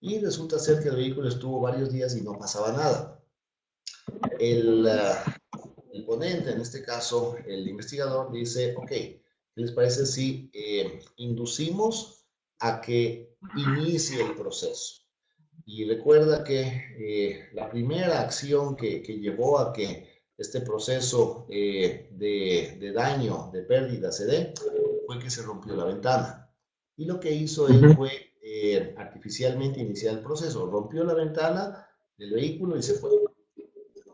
Y resulta ser que el vehículo estuvo varios días y no pasaba nada. El, el ponente, en este caso el investigador, dice, ok, ¿qué les parece si inducimos a que inicie el proceso? Y recuerda que la primera acción que llevó a que este proceso de daño, de pérdida se dé, fue que se rompió la ventana. Y lo que hizo él Ujú. fue artificialmente iniciar el proceso. Rompió la ventana del vehículo y se fue.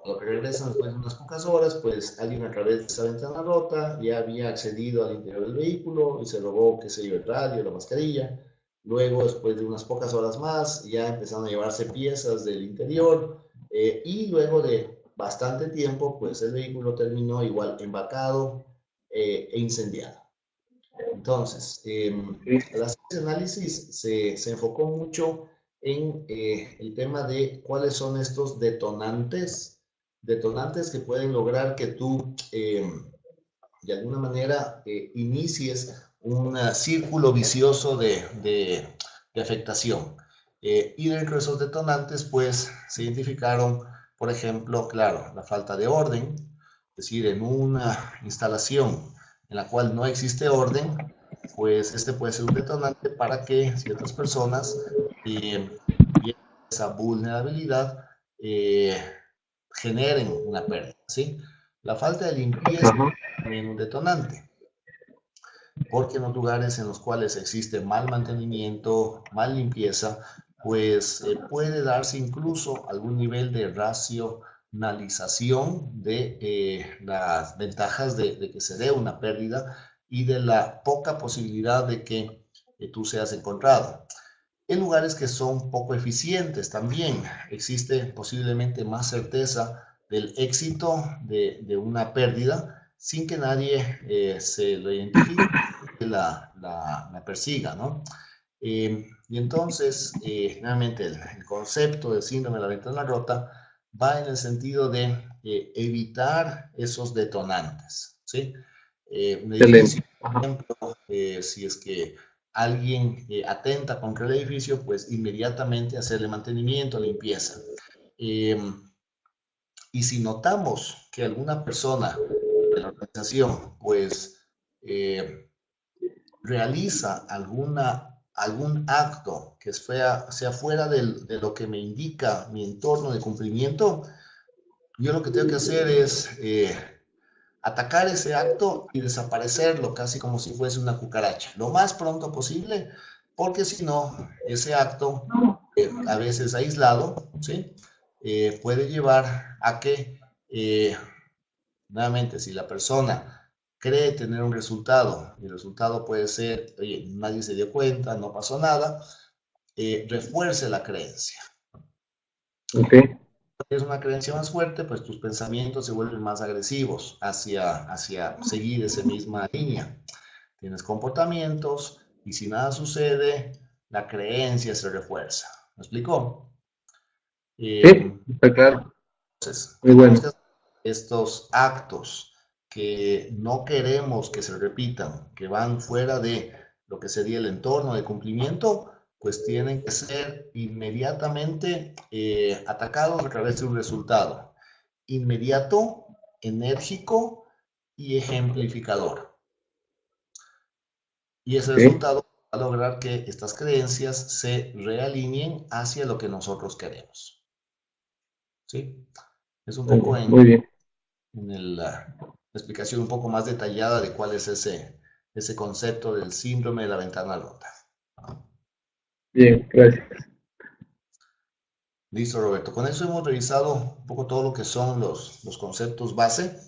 A lo que regresan después de unas pocas horas, pues alguien a través de esa ventana rota ya había accedido al interior del vehículo y se robó, qué sé yo, el radio, la mascarilla. Luego, después de unas pocas horas más, ya empezaron a llevarse piezas del interior y luego de bastante tiempo, pues el vehículo terminó igual embacado e incendiado. Entonces, el análisis se enfocó mucho en el tema de cuáles son estos detonantes que pueden lograr que tú de alguna manera inicies un círculo vicioso de afectación. Y dentro de esos detonantes, pues se identificaron, por ejemplo, claro, la falta de orden, es decir, en una instalación en la cual no existe orden, pues este puede ser un detonante para que ciertas personas viendo esa vulnerabilidad eh, generen una pérdida, ¿sí? La falta de limpieza Ajá. también un detonante, porque en los lugares en los cuales existe mal mantenimiento, mal limpieza, pues puede darse incluso algún nivel de racionalización de las ventajas de que se dé una pérdida y de la poca posibilidad de que tú seas encontrado. En lugares que son poco eficientes también existe posiblemente más certeza del éxito de una pérdida sin que nadie se lo identifique, la persiga, ¿no? Y entonces, nuevamente, el concepto del síndrome de la ventana rota va en el sentido de evitar esos detonantes, ¿sí? Un edificio, Excelente. por Ajá. ejemplo, si es que alguien atenta contra el edificio, pues inmediatamente hacerle mantenimiento, limpieza. Eh, y si notamos que alguna persona de la organización, pues, realiza alguna algún acto que sea fuera de lo que me indica mi entorno de cumplimiento, yo lo que tengo que hacer es atacar ese acto y desaparecerlo, casi como si fuese una cucaracha, lo más pronto posible, porque si no, ese acto, a veces aislado, ¿sí? Puede llevar a que, nuevamente, si la persona cree tener un resultado, y el resultado puede ser, oye, nadie se dio cuenta, no pasó nada, refuerce la creencia. Ok. Es una creencia más fuerte, pues tus pensamientos se vuelven más agresivos hacia seguir esa misma línea. Tienes comportamientos y si nada sucede, la creencia se refuerza. ¿Me explicó? Sí, está claro. Entonces, Muy tenemos bueno. que hacer estos actos que no queremos que se repitan, que van fuera de lo que sería el entorno de cumplimiento, pues tienen que ser inmediatamente atacados a través de un resultado inmediato, enérgico y ejemplificador. Y ese Ok. resultado va a lograr que estas creencias se realineen hacia lo que nosotros queremos. ¿Sí? Es un poco Muy bien. la explicación un poco más detallada de cuál es ese concepto del síndrome de la ventana rota. Bien, gracias. Listo, Roberto. Con eso hemos revisado un poco todo lo que son los conceptos base.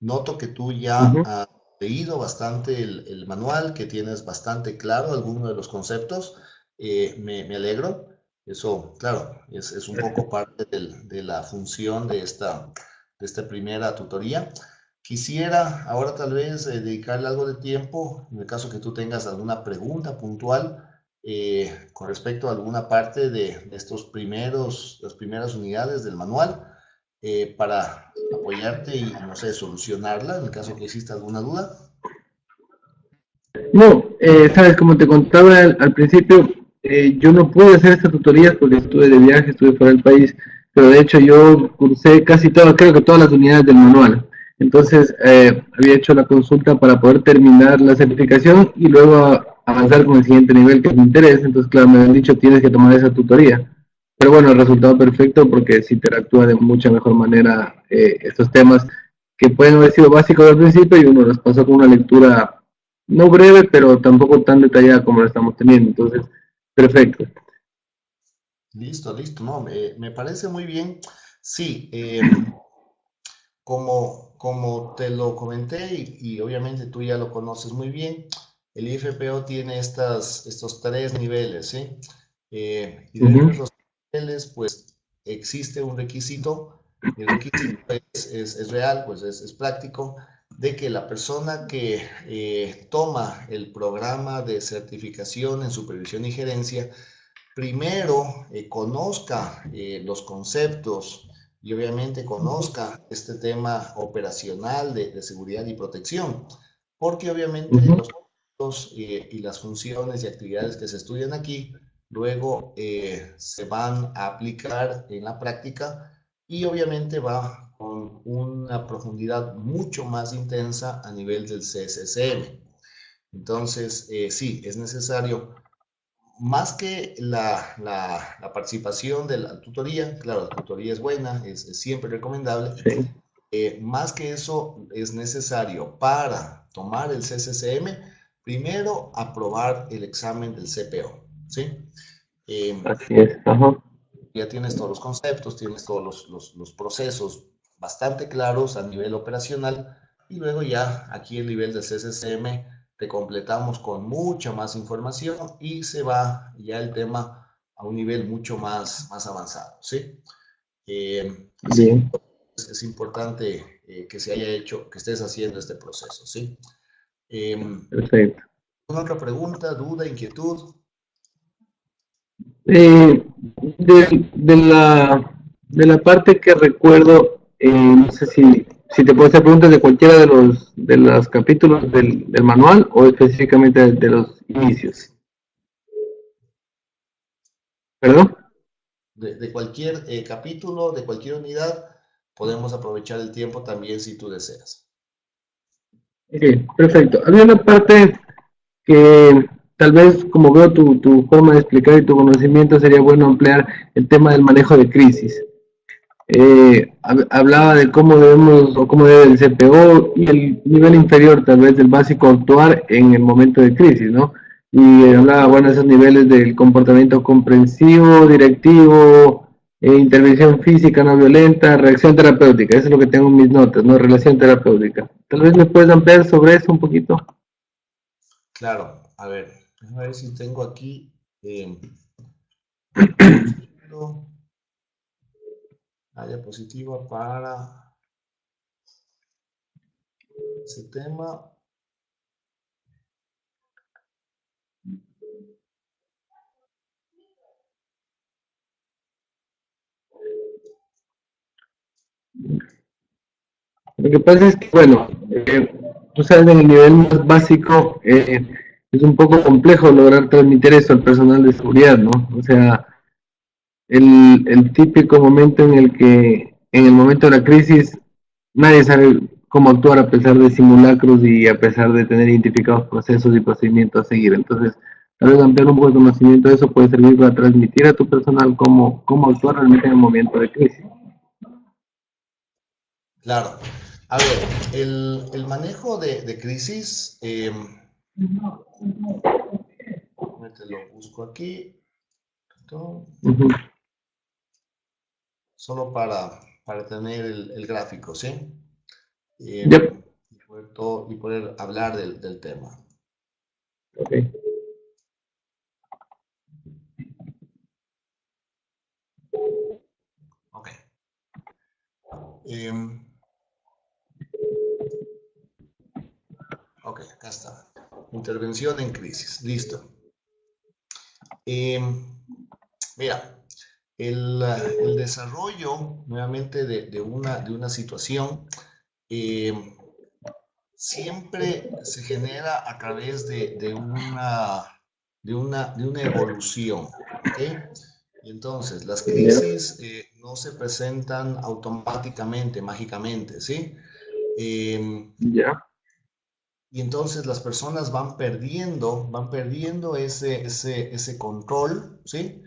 Noto que tú ya Ujú. has leído bastante el manual, que tienes bastante claro algunos de los conceptos. Me alegro. Eso, claro, es un poco parte de la función de esta primera tutoría. Quisiera ahora tal vez dedicarle algo de tiempo, en el caso que tú tengas alguna pregunta puntual con respecto a alguna parte de las primeras unidades del manual para apoyarte y, no sé, solucionarla en el caso que exista alguna duda. No, sabes, como te contaba al principio, yo no pude hacer estas tutorías porque estuve de viaje, estuve fuera del país, pero de hecho yo cursé casi todo, creo que todas las unidades del manual. Entonces, había hecho la consulta para poder terminar la certificación y luego avanzar con el siguiente nivel que me interesa. Entonces, claro, me han dicho tienes que tomar esa tutoría. Pero bueno, el resultado perfecto porque se interactúa de mucha mejor manera estos temas que pueden haber sido básicos al principio y uno los pasó con una lectura no breve, pero tampoco tan detallada como lo estamos teniendo. Entonces, perfecto. Listo, listo, no, me parece muy bien. Sí, como te lo comenté y obviamente tú ya lo conoces muy bien, el IFPO tiene estos tres niveles, ¿sí? Y dentro de Ujú. esos niveles, pues existe un requisito, y el requisito es real, pues es práctico, de que la persona que toma el programa de certificación en supervisión y gerencia, primero conozca los conceptos y obviamente conozca este tema operacional de seguridad y protección, porque obviamente Ujú. los conceptos y las funciones y actividades que se estudian aquí luego se van a aplicar en la práctica y obviamente va con una profundidad mucho más intensa a nivel del CSSM. Entonces, sí, es necesario más que la participación de la tutoría, claro, la tutoría es buena, es siempre recomendable, Sí. más que eso es necesario para tomar el CSCM, primero aprobar el examen del CPO, ¿sí? Eh, Así es. Ajá. ya tienes todos los conceptos, tienes todos los procesos bastante claros a nivel operacional y luego ya aquí el nivel del CSCM te completamos con mucha más información y se va ya el tema a un nivel mucho más avanzado, ¿sí? Sí, Bien. es importante que se haya hecho, que estés haciendo este proceso, ¿sí? Perfecto. ¿Alguna otra pregunta, duda, inquietud? Eh, de la parte que recuerdo, no sé si te puedo hacer preguntas de cualquiera de los capítulos del manual o específicamente de los inicios. ¿Perdón? De cualquier capítulo, de cualquier unidad, podemos aprovechar el tiempo también si tú deseas. Ok, perfecto. Había una parte que tal vez, como veo tu forma de explicar y tu conocimiento, sería bueno ampliar el tema del manejo de crisis. Hablaba de cómo debemos o cómo debe el CPO y el nivel inferior tal vez del básico actuar en el momento de crisis, ¿no? Y hablaba, bueno, esos niveles del comportamiento comprensivo, directivo, intervención física no violenta, reacción terapéutica, eso es lo que tengo en mis notas, ¿no? Relación terapéutica. Tal vez me puedes ampliar sobre eso un poquito. Claro, a ver si tengo aquí la diapositiva para ese tema. Lo que pasa es que, bueno, tú sabes, en el nivel más básico es un poco complejo lograr transmitir eso al personal de seguridad, ¿no? O sea, el típico momento en el que, en el momento de la crisis, nadie sabe cómo actuar a pesar de simulacros y a pesar de tener identificados procesos y procedimientos a seguir. Entonces, tal vez ampliar un poco de conocimiento de eso puede servir para transmitir a tu personal cómo actuar realmente en el momento de crisis. Claro. A ver, el manejo de crisis, te lo busco aquí, Uh-huh. solo para tener el gráfico, ¿sí? Yep. Y poder hablar del tema. Okay. Ok. Ok, acá está. Intervención en crisis. Listo. Mira, el desarrollo nuevamente de una situación siempre se genera a través de una evolución, ¿ok? Y entonces, las crisis no se presentan automáticamente, mágicamente, ¿sí? Ya. Y entonces las personas van perdiendo ese control, ¿sí?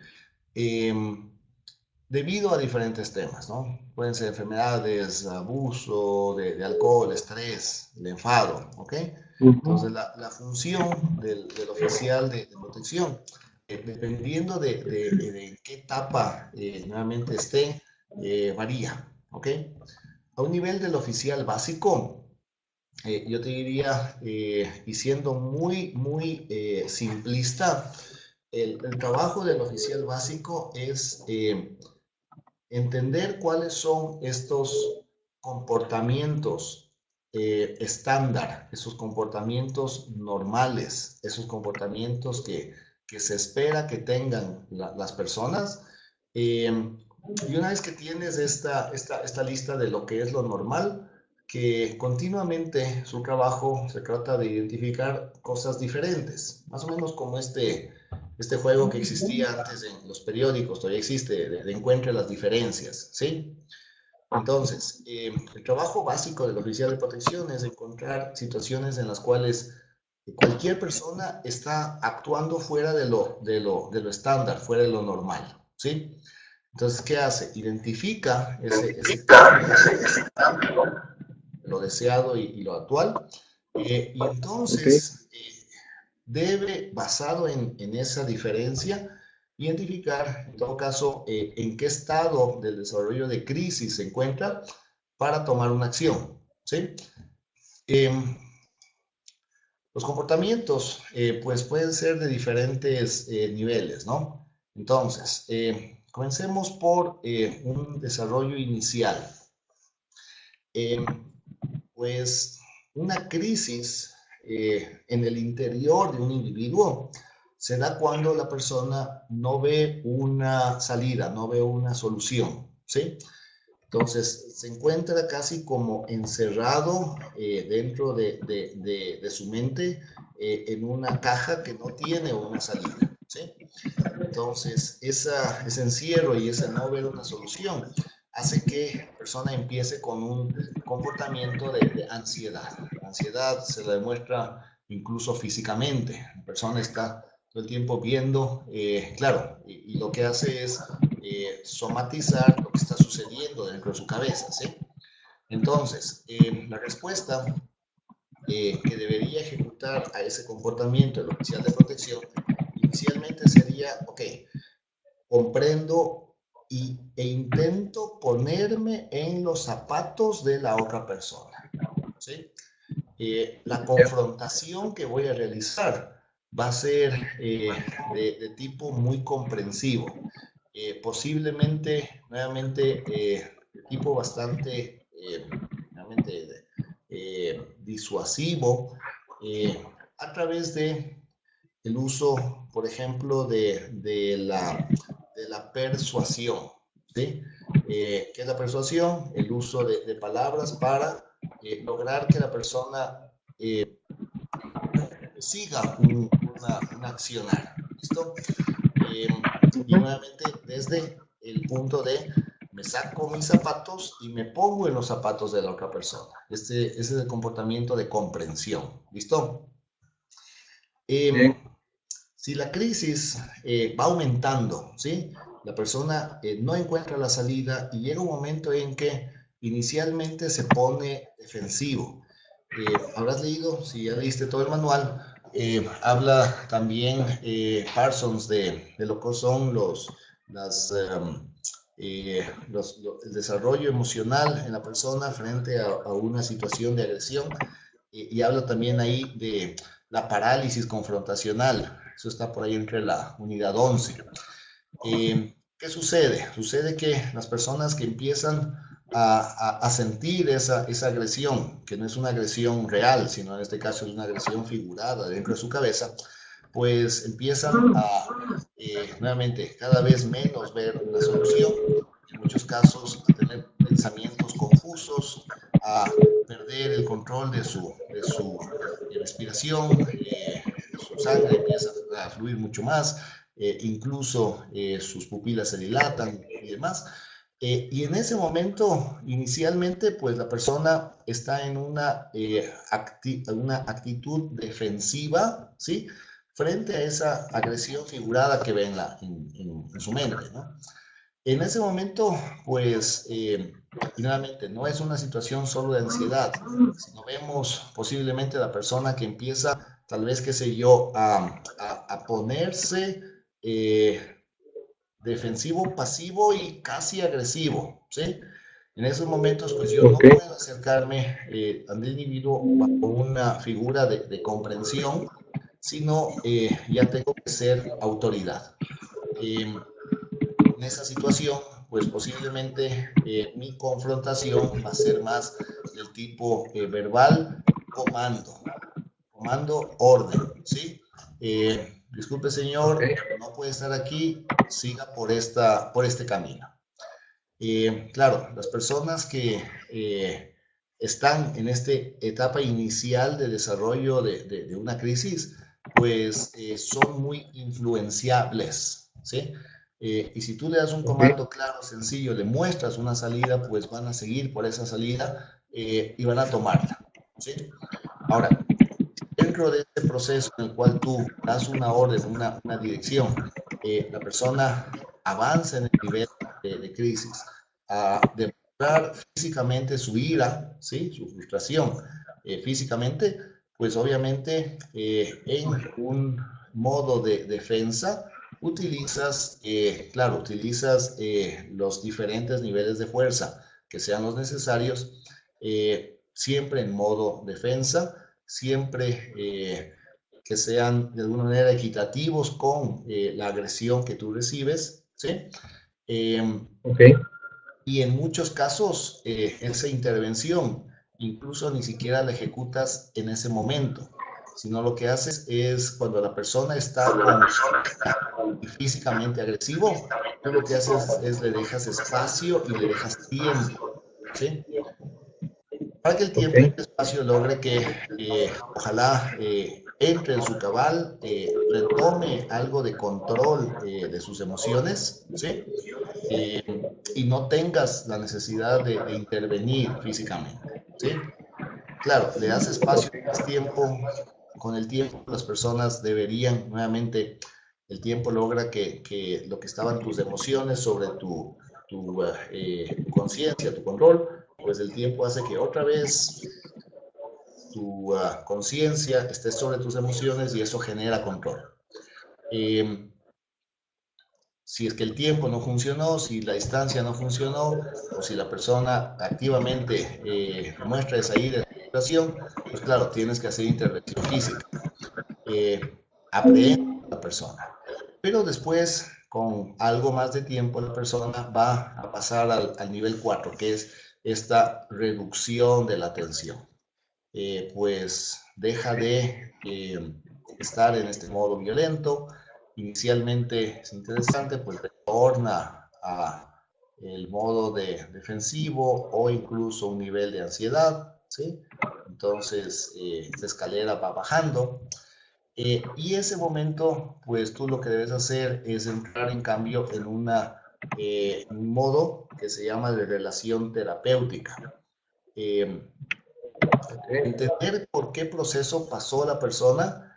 Debido a diferentes temas, ¿no? Pueden ser enfermedades, abuso de alcohol, estrés, el enfado, ¿ok? Entonces, Uh-huh. la función del oficial de protección, dependiendo de qué etapa nuevamente esté, varía, ¿ok? A un nivel del oficial básico, yo te diría, y siendo muy simplista, el trabajo del oficial básico es entender cuáles son estos comportamientos estándar, esos comportamientos normales, esos comportamientos que se espera que tengan las personas. Y una vez que tienes esta lista de lo que es lo normal, que continuamente su trabajo se trata de identificar cosas diferentes, más o menos como este juego que existía antes en los periódicos, todavía existe, de encuentre las diferencias, ¿sí? Entonces, el trabajo básico del oficial de protección es encontrar situaciones en las cuales cualquier persona está actuando fuera de lo estándar, fuera de lo normal, ¿sí? Entonces, ¿qué hace? Identifica ese cambio, lo deseado y lo actual, y Okay. entonces debe, basado en esa diferencia, identificar, en todo caso, en qué estado del desarrollo de crisis se encuentra para tomar una acción, ¿sí? Eh, los comportamientos, pues, pueden ser de diferentes niveles, ¿no? Entonces, comencemos por un desarrollo inicial. Pues, una crisis en el interior de un individuo se da cuando la persona no ve una salida, no ve una solución, ¿sí? Entonces, se encuentra casi como encerrado dentro de su mente en una caja que no tiene una salida, ¿sí? Entonces, ese encierro y ese no ver una solución hace que la persona empiece con un comportamiento de ansiedad. La ansiedad se la demuestra incluso físicamente. La persona está todo el tiempo viendo, claro, y lo que hace es somatizar lo que está sucediendo dentro de su cabeza, ¿sí? Entonces, la respuesta que debería ejecutar a ese comportamiento el oficial de protección inicialmente sería, ok, comprendo e intento ponerme en los zapatos de la otra persona, ¿sí? La confrontación que voy a realizar va a ser de tipo muy comprensivo, posiblemente, nuevamente, de tipo bastante, nuevamente, disuasivo, a través de el uso, por ejemplo, de la persuasión, ¿sí? ¿Qué es la persuasión? El uso de palabras para lograr que la persona siga un accionar, ¿listo? Y nuevamente desde el punto de me saco mis zapatos y me pongo en los zapatos de la otra persona. Ese es el comportamiento de comprensión, ¿listo? Si la crisis va aumentando, ¿sí? La persona no encuentra la salida y llega un momento en que inicialmente se pone defensivo. Habrás leído, si ya leíste todo el manual, habla también Parsons de lo que son el desarrollo emocional en la persona frente a una situación de agresión, y habla también ahí de la parálisis confrontacional. Eso está por ahí entre la unidad 11. ¿Qué sucede? Sucede que las personas que empiezan a sentir esa agresión, que no es una agresión real, sino en este caso es una agresión figurada dentro de su cabeza, pues empiezan a, nuevamente, cada vez menos ver una solución, en muchos casos a tener pensamientos confusos, a perder el control de su respiración, su sangre empieza a fluir mucho más, incluso sus pupilas se dilatan y demás. Y en ese momento, inicialmente, pues la persona está en una actitud defensiva, ¿sí? Frente a esa agresión figurada que ve en su mente, ¿no? En ese momento, pues, y nuevamente, no es una situación solo de ansiedad, sino vemos posiblemente la persona que empieza, tal vez, qué sé yo, a ponerse defensivo, pasivo y casi agresivo, ¿sí? En esos momentos, pues yo no puedo acercarme al individuo bajo una figura de comprensión, sino ya tengo que ser autoridad. En esa situación, pues posiblemente mi confrontación va a ser más del tipo verbal, comando, orden, ¿sí? Disculpe, señor, no puede estar aquí, siga por este camino. Claro, las personas que están en esta etapa inicial de desarrollo de una crisis, pues son muy influenciables, ¿sí? Y si tú le das un comando claro, sencillo, le muestras una salida, pues van a seguir por esa salida y van a tomarla, ¿sí? Ahora, dentro de este proceso en el cual tú das una orden, una dirección, la persona avanza en el nivel de crisis, a demostrar físicamente su ira, ¿sí? Su frustración físicamente, pues obviamente en un modo de defensa utilizas, claro, utilizas los diferentes niveles de fuerza que sean los necesarios, siempre en modo defensa, siempre que sean de alguna manera equitativos con la agresión que tú recibes, ¿sí? Y en muchos casos esa intervención incluso ni siquiera la ejecutas en ese momento, sino lo que haces es cuando la persona está físicamente agresivo, tú lo que haces es le dejas espacio y le dejas tiempo, ¿sí? Para que el tiempo y el espacio logre que ojalá entre en su cabal, retome algo de control de sus emociones, ¿sí? Y no tengas la necesidad de intervenir físicamente, ¿sí? Claro, le das espacio, le das tiempo, con el tiempo las personas deberían, nuevamente, el tiempo logra que lo que estaban tus emociones sobre tu conciencia, tu control, pues el tiempo hace que otra vez tu conciencia esté sobre tus emociones y eso genera control. Si es que el tiempo no funcionó, si la distancia no funcionó, o si la persona activamente muestra esa ira de la situación, pues claro, tienes que hacer intervención física. Aprende la persona. Pero después, con algo más de tiempo, la persona va a pasar al nivel 4, que es esta reducción de la tensión. Pues deja de estar en este modo violento. Inicialmente es interesante, pues retorna a el modo defensivo o incluso un nivel de ansiedad, ¿sí? Entonces, esta escalera va bajando. Y ese momento, pues tú lo que debes hacer es entrar en cambio en un modo que se llama de relación terapéutica. Entender por qué proceso pasó la persona,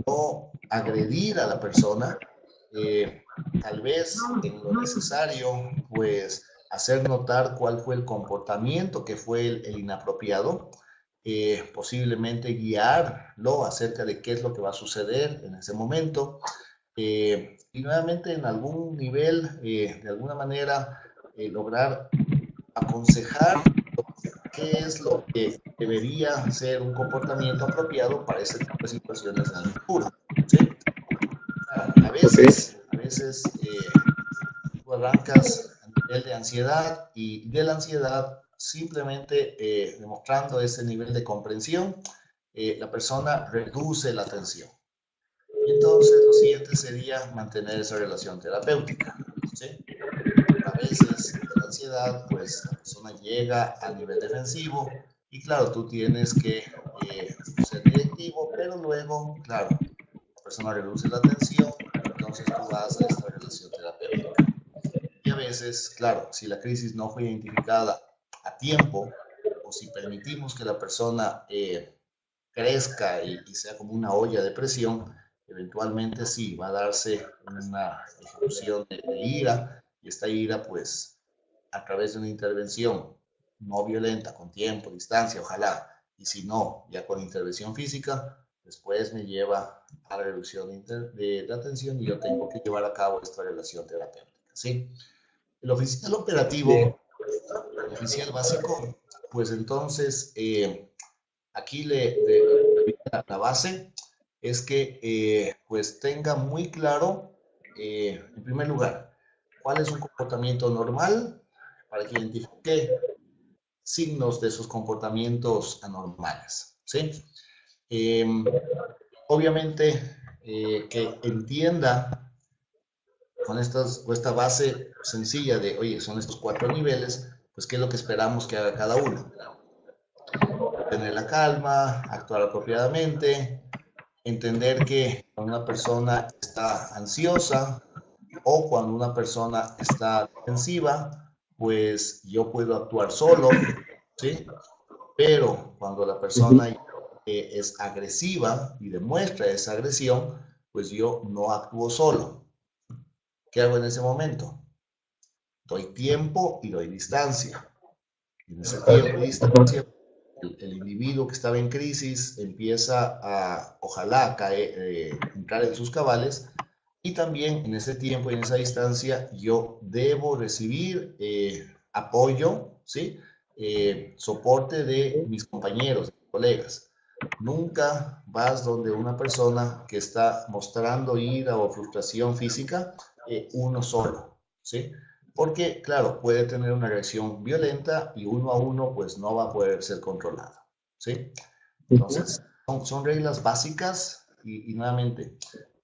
no agredir a la persona, tal vez en lo necesario, pues hacer notar cuál fue el comportamiento que fue el inapropiado, posiblemente guiarlo acerca de qué es lo que va a suceder en ese momento, y nuevamente en algún nivel, de alguna manera, lograr aconsejar qué es lo que debería ser un comportamiento apropiado para ese tipo de situaciones en el futuro, ¿sí? A veces tú arrancas a nivel de ansiedad y de la ansiedad simplemente demostrando ese nivel de comprensión, la persona reduce la tensión. Y entonces lo siguiente sería mantener esa relación terapéutica, ¿sí? A veces la ansiedad, pues la persona llega al nivel defensivo y claro, tú tienes que ser directivo, pero luego, claro, la persona reduce la tensión, entonces tú vas a esta relación terapéutica. Y a veces, claro, si la crisis no fue identificada a tiempo o si permitimos que la persona crezca y sea como una olla de presión, eventualmente sí, va a darse una ejecución de ira y esta ira pues a través de una intervención no violenta, con tiempo, distancia, ojalá, y si no, ya con intervención física, después me lleva a la reducción de la tensión y yo tengo que llevar a cabo esta relación terapéutica, ¿sí? El oficial operativo, el oficial básico, pues entonces aquí la base es que pues tenga muy claro, en primer lugar, cuál es un comportamiento normal para que identifique signos de esos comportamientos anormales, ¿sí? Obviamente que entienda con esta base sencilla de, oye, son estos 4 niveles, pues qué es lo que esperamos que haga cada uno. Tener la calma, actuar apropiadamente, entender que cuando una persona está ansiosa o cuando una persona está defensiva, pues yo puedo actuar solo, ¿sí? Pero cuando la persona es agresiva y demuestra esa agresión, pues yo no actúo solo. ¿Qué hago en ese momento? Doy tiempo y doy distancia. En ese tiempo y distancia, el individuo que estaba en crisis empieza a, ojalá, entrar en sus cabales, y también en ese tiempo y en esa distancia yo debo recibir apoyo, ¿sí? Soporte de mis compañeros, de mis colegas. Nunca vas donde una persona que está mostrando ira o frustración física, uno solo, ¿sí? Porque, claro, puede tener una reacción violenta y uno a uno, pues no va a poder ser controlado, ¿sí? Entonces, son reglas básicas y nuevamente,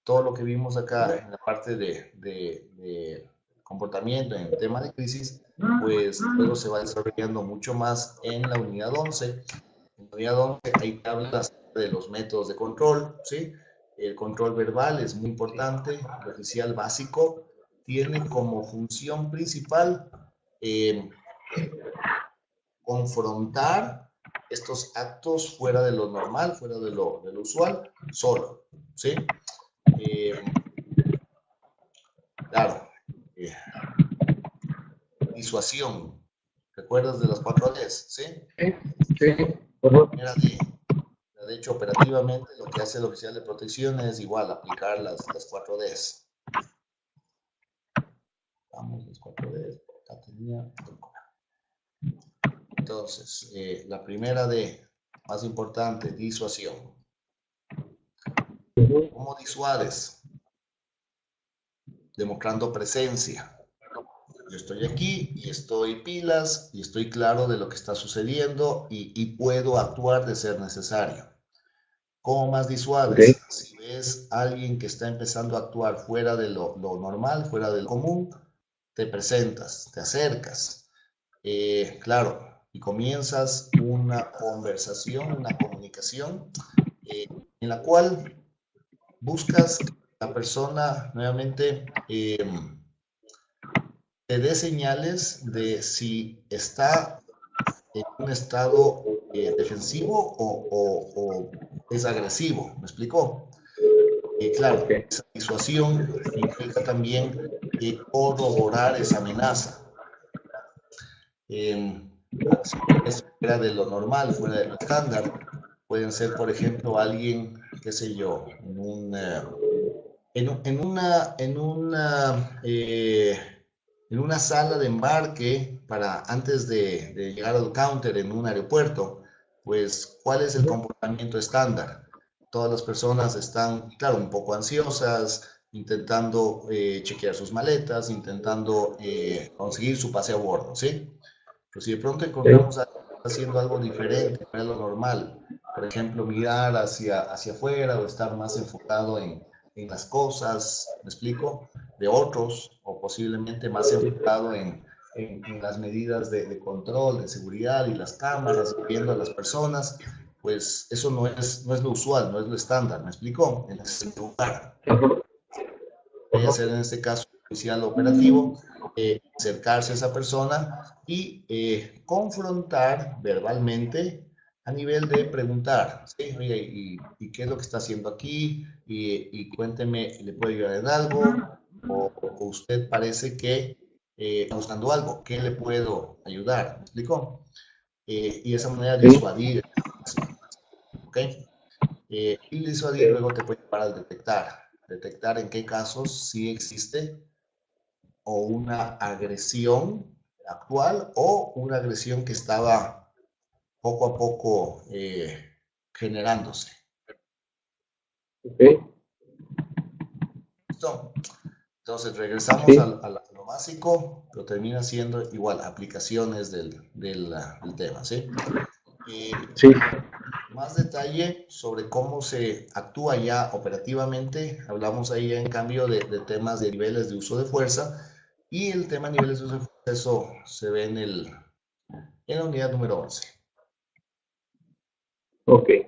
todo lo que vimos acá en la parte de comportamiento, en el tema de crisis, pues luego se va desarrollando mucho más en la unidad 11. En la unidad 11 hay tablas de los métodos de control, ¿sí? El control verbal es muy importante, el oficial básico tiene como función principal confrontar estos actos fuera de lo normal, fuera de lo usual, solo, ¿sí? Claro, eh, disuasión. ¿Recuerdas de las 4Ds? ¿Sí? Sí, sí. Ajá. Era de hecho, operativamente, lo que hace el oficial de protección es igual, aplicar las 4Ds. Vamos, las 4Ds, por acá tenía. Entonces, la primera D, más importante, disuasión. ¿Cómo disuades? Demostrando presencia. Yo estoy aquí y estoy pilas y estoy claro de lo que está sucediendo y puedo actuar de ser necesario. ¿Cómo más disuades? Okay. Si ves a alguien que está empezando a actuar fuera de lo normal, fuera del común, te presentas, te acercas, claro, y comienzas una conversación, una comunicación en la cual buscas que la persona nuevamente te dé señales de si está en un estado defensivo o es agresivo. ¿Me explicó? Claro, Okay. esa disuasión implica también corroborar esa amenaza. Si es fuera de lo normal, fuera de lo estándar, pueden ser, por ejemplo, alguien, qué sé yo, en una sala de embarque para antes de llegar al counter en un aeropuerto, pues, ¿cuál es el comportamiento estándar? Todas las personas están, claro, un poco ansiosas, intentando chequear sus maletas, intentando conseguir su pase a bordo, ¿sí? Pero si de pronto Okay. encontramos a alguien haciendo algo diferente, no es lo normal, por ejemplo, mirar hacia afuera o estar más enfocado en las cosas, ¿me explico? De otros, o posiblemente más enfocado en las medidas de control, de seguridad y las cámaras, viendo a las personas, pues eso no es lo usual, no es lo estándar, ¿me explico? En ese lugar. Ajá. Puede Ajá. ser en este caso oficial operativo, acercarse a esa persona y confrontar verbalmente a nivel de preguntar, ¿sí? Oye, ¿y qué es lo que está haciendo aquí? Y cuénteme, ¿le puedo ayudar en algo? O usted parece que está buscando algo, ¿qué le puedo ayudar? ¿Me explico? Y de esa manera Sí. disuadir, ¿ok? Y disuadir luego te puede llevar al detectar en qué casos sí existe o una agresión actual o una agresión que estaba poco a poco generándose. Okay. ¿Listo? Entonces regresamos Sí. a lo básico, pero termina siendo igual aplicaciones del tema, ¿sí? Sí. Más detalle sobre cómo se actúa ya operativamente. Hablamos ahí en cambio de temas de niveles de uso de fuerza y el tema de niveles de uso de fuerza, eso se ve en la unidad número 11. Okay.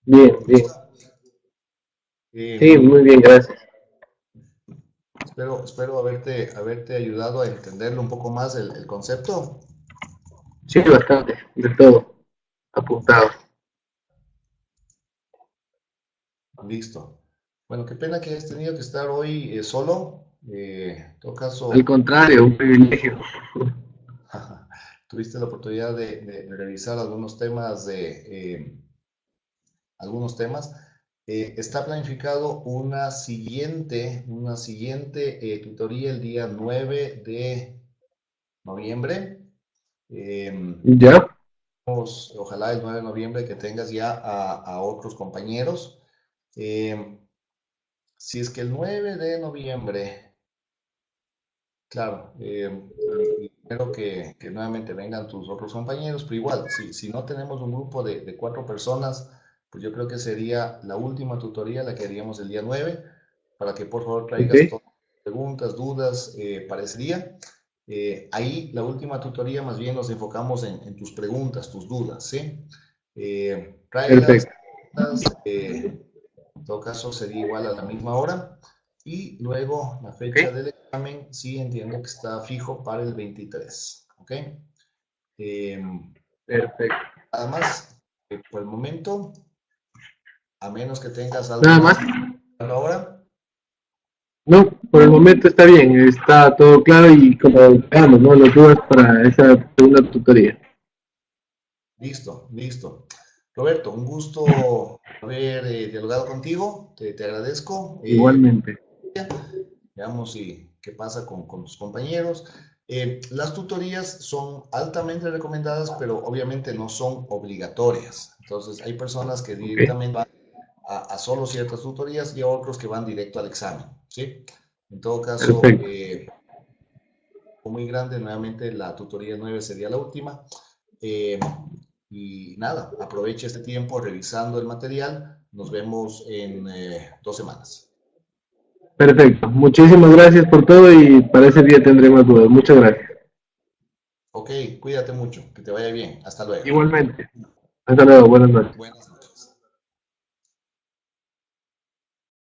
Bien, bien. ¿Listo? Eh, Sí, muy bien, gracias. espero haberte ayudado a entenderlo un poco más el concepto. Sí, bastante, de todo, apuntado. Listo. Bueno, qué pena que hayas tenido que estar hoy solo. En todo Al caso, contrario, un privilegio. tuviste la oportunidad de revisar algunos temas. Está planificado una siguiente tutoría el día 9 de noviembre. ¿Ya? Ojalá el 9 de noviembre que tengas ya a otros compañeros. Eh, si es que el 9 de noviembre, claro, y espero que nuevamente vengan tus otros compañeros, pero igual, si no tenemos un grupo de 4 personas, pues yo creo que sería la última tutoría la que haríamos el día 9 para que por favor traigas Ok, todas las preguntas, dudas para ese día. Ahí la última tutoría más bien nos enfocamos en tus preguntas, tus dudas, ¿sí? Tráelas, perfecto. en todo caso sería igual a la misma hora. Y luego la fecha Ok, del examen, sí entiendo que está fijo para el 23, ¿ok? Eh, Perfecto. Nada más, por el momento, a menos que tengas algo Nada más. ahora. No, por el momento está bien, está todo claro y como veamos, ¿no? Las dudas para esa segunda tutoría. Listo, listo. Roberto, un gusto haber dialogado contigo, te agradezco. Igualmente. Veamos qué pasa con tus compañeros. Las tutorías son altamente recomendadas, pero obviamente no son obligatorias. Entonces, hay personas que directamente van a solo ciertas tutorías y otros que van directo al examen, ¿sí? En todo caso, muy grande, nuevamente la tutoría 9 sería la última. Y nada, aproveche este tiempo revisando el material. Nos vemos en 2 semanas. Perfecto. Muchísimas gracias por todo y para ese día tendré más dudas. Muchas gracias. Ok, cuídate mucho, que te vaya bien. Hasta luego. Igualmente. Hasta luego. Buenas noches. Buenas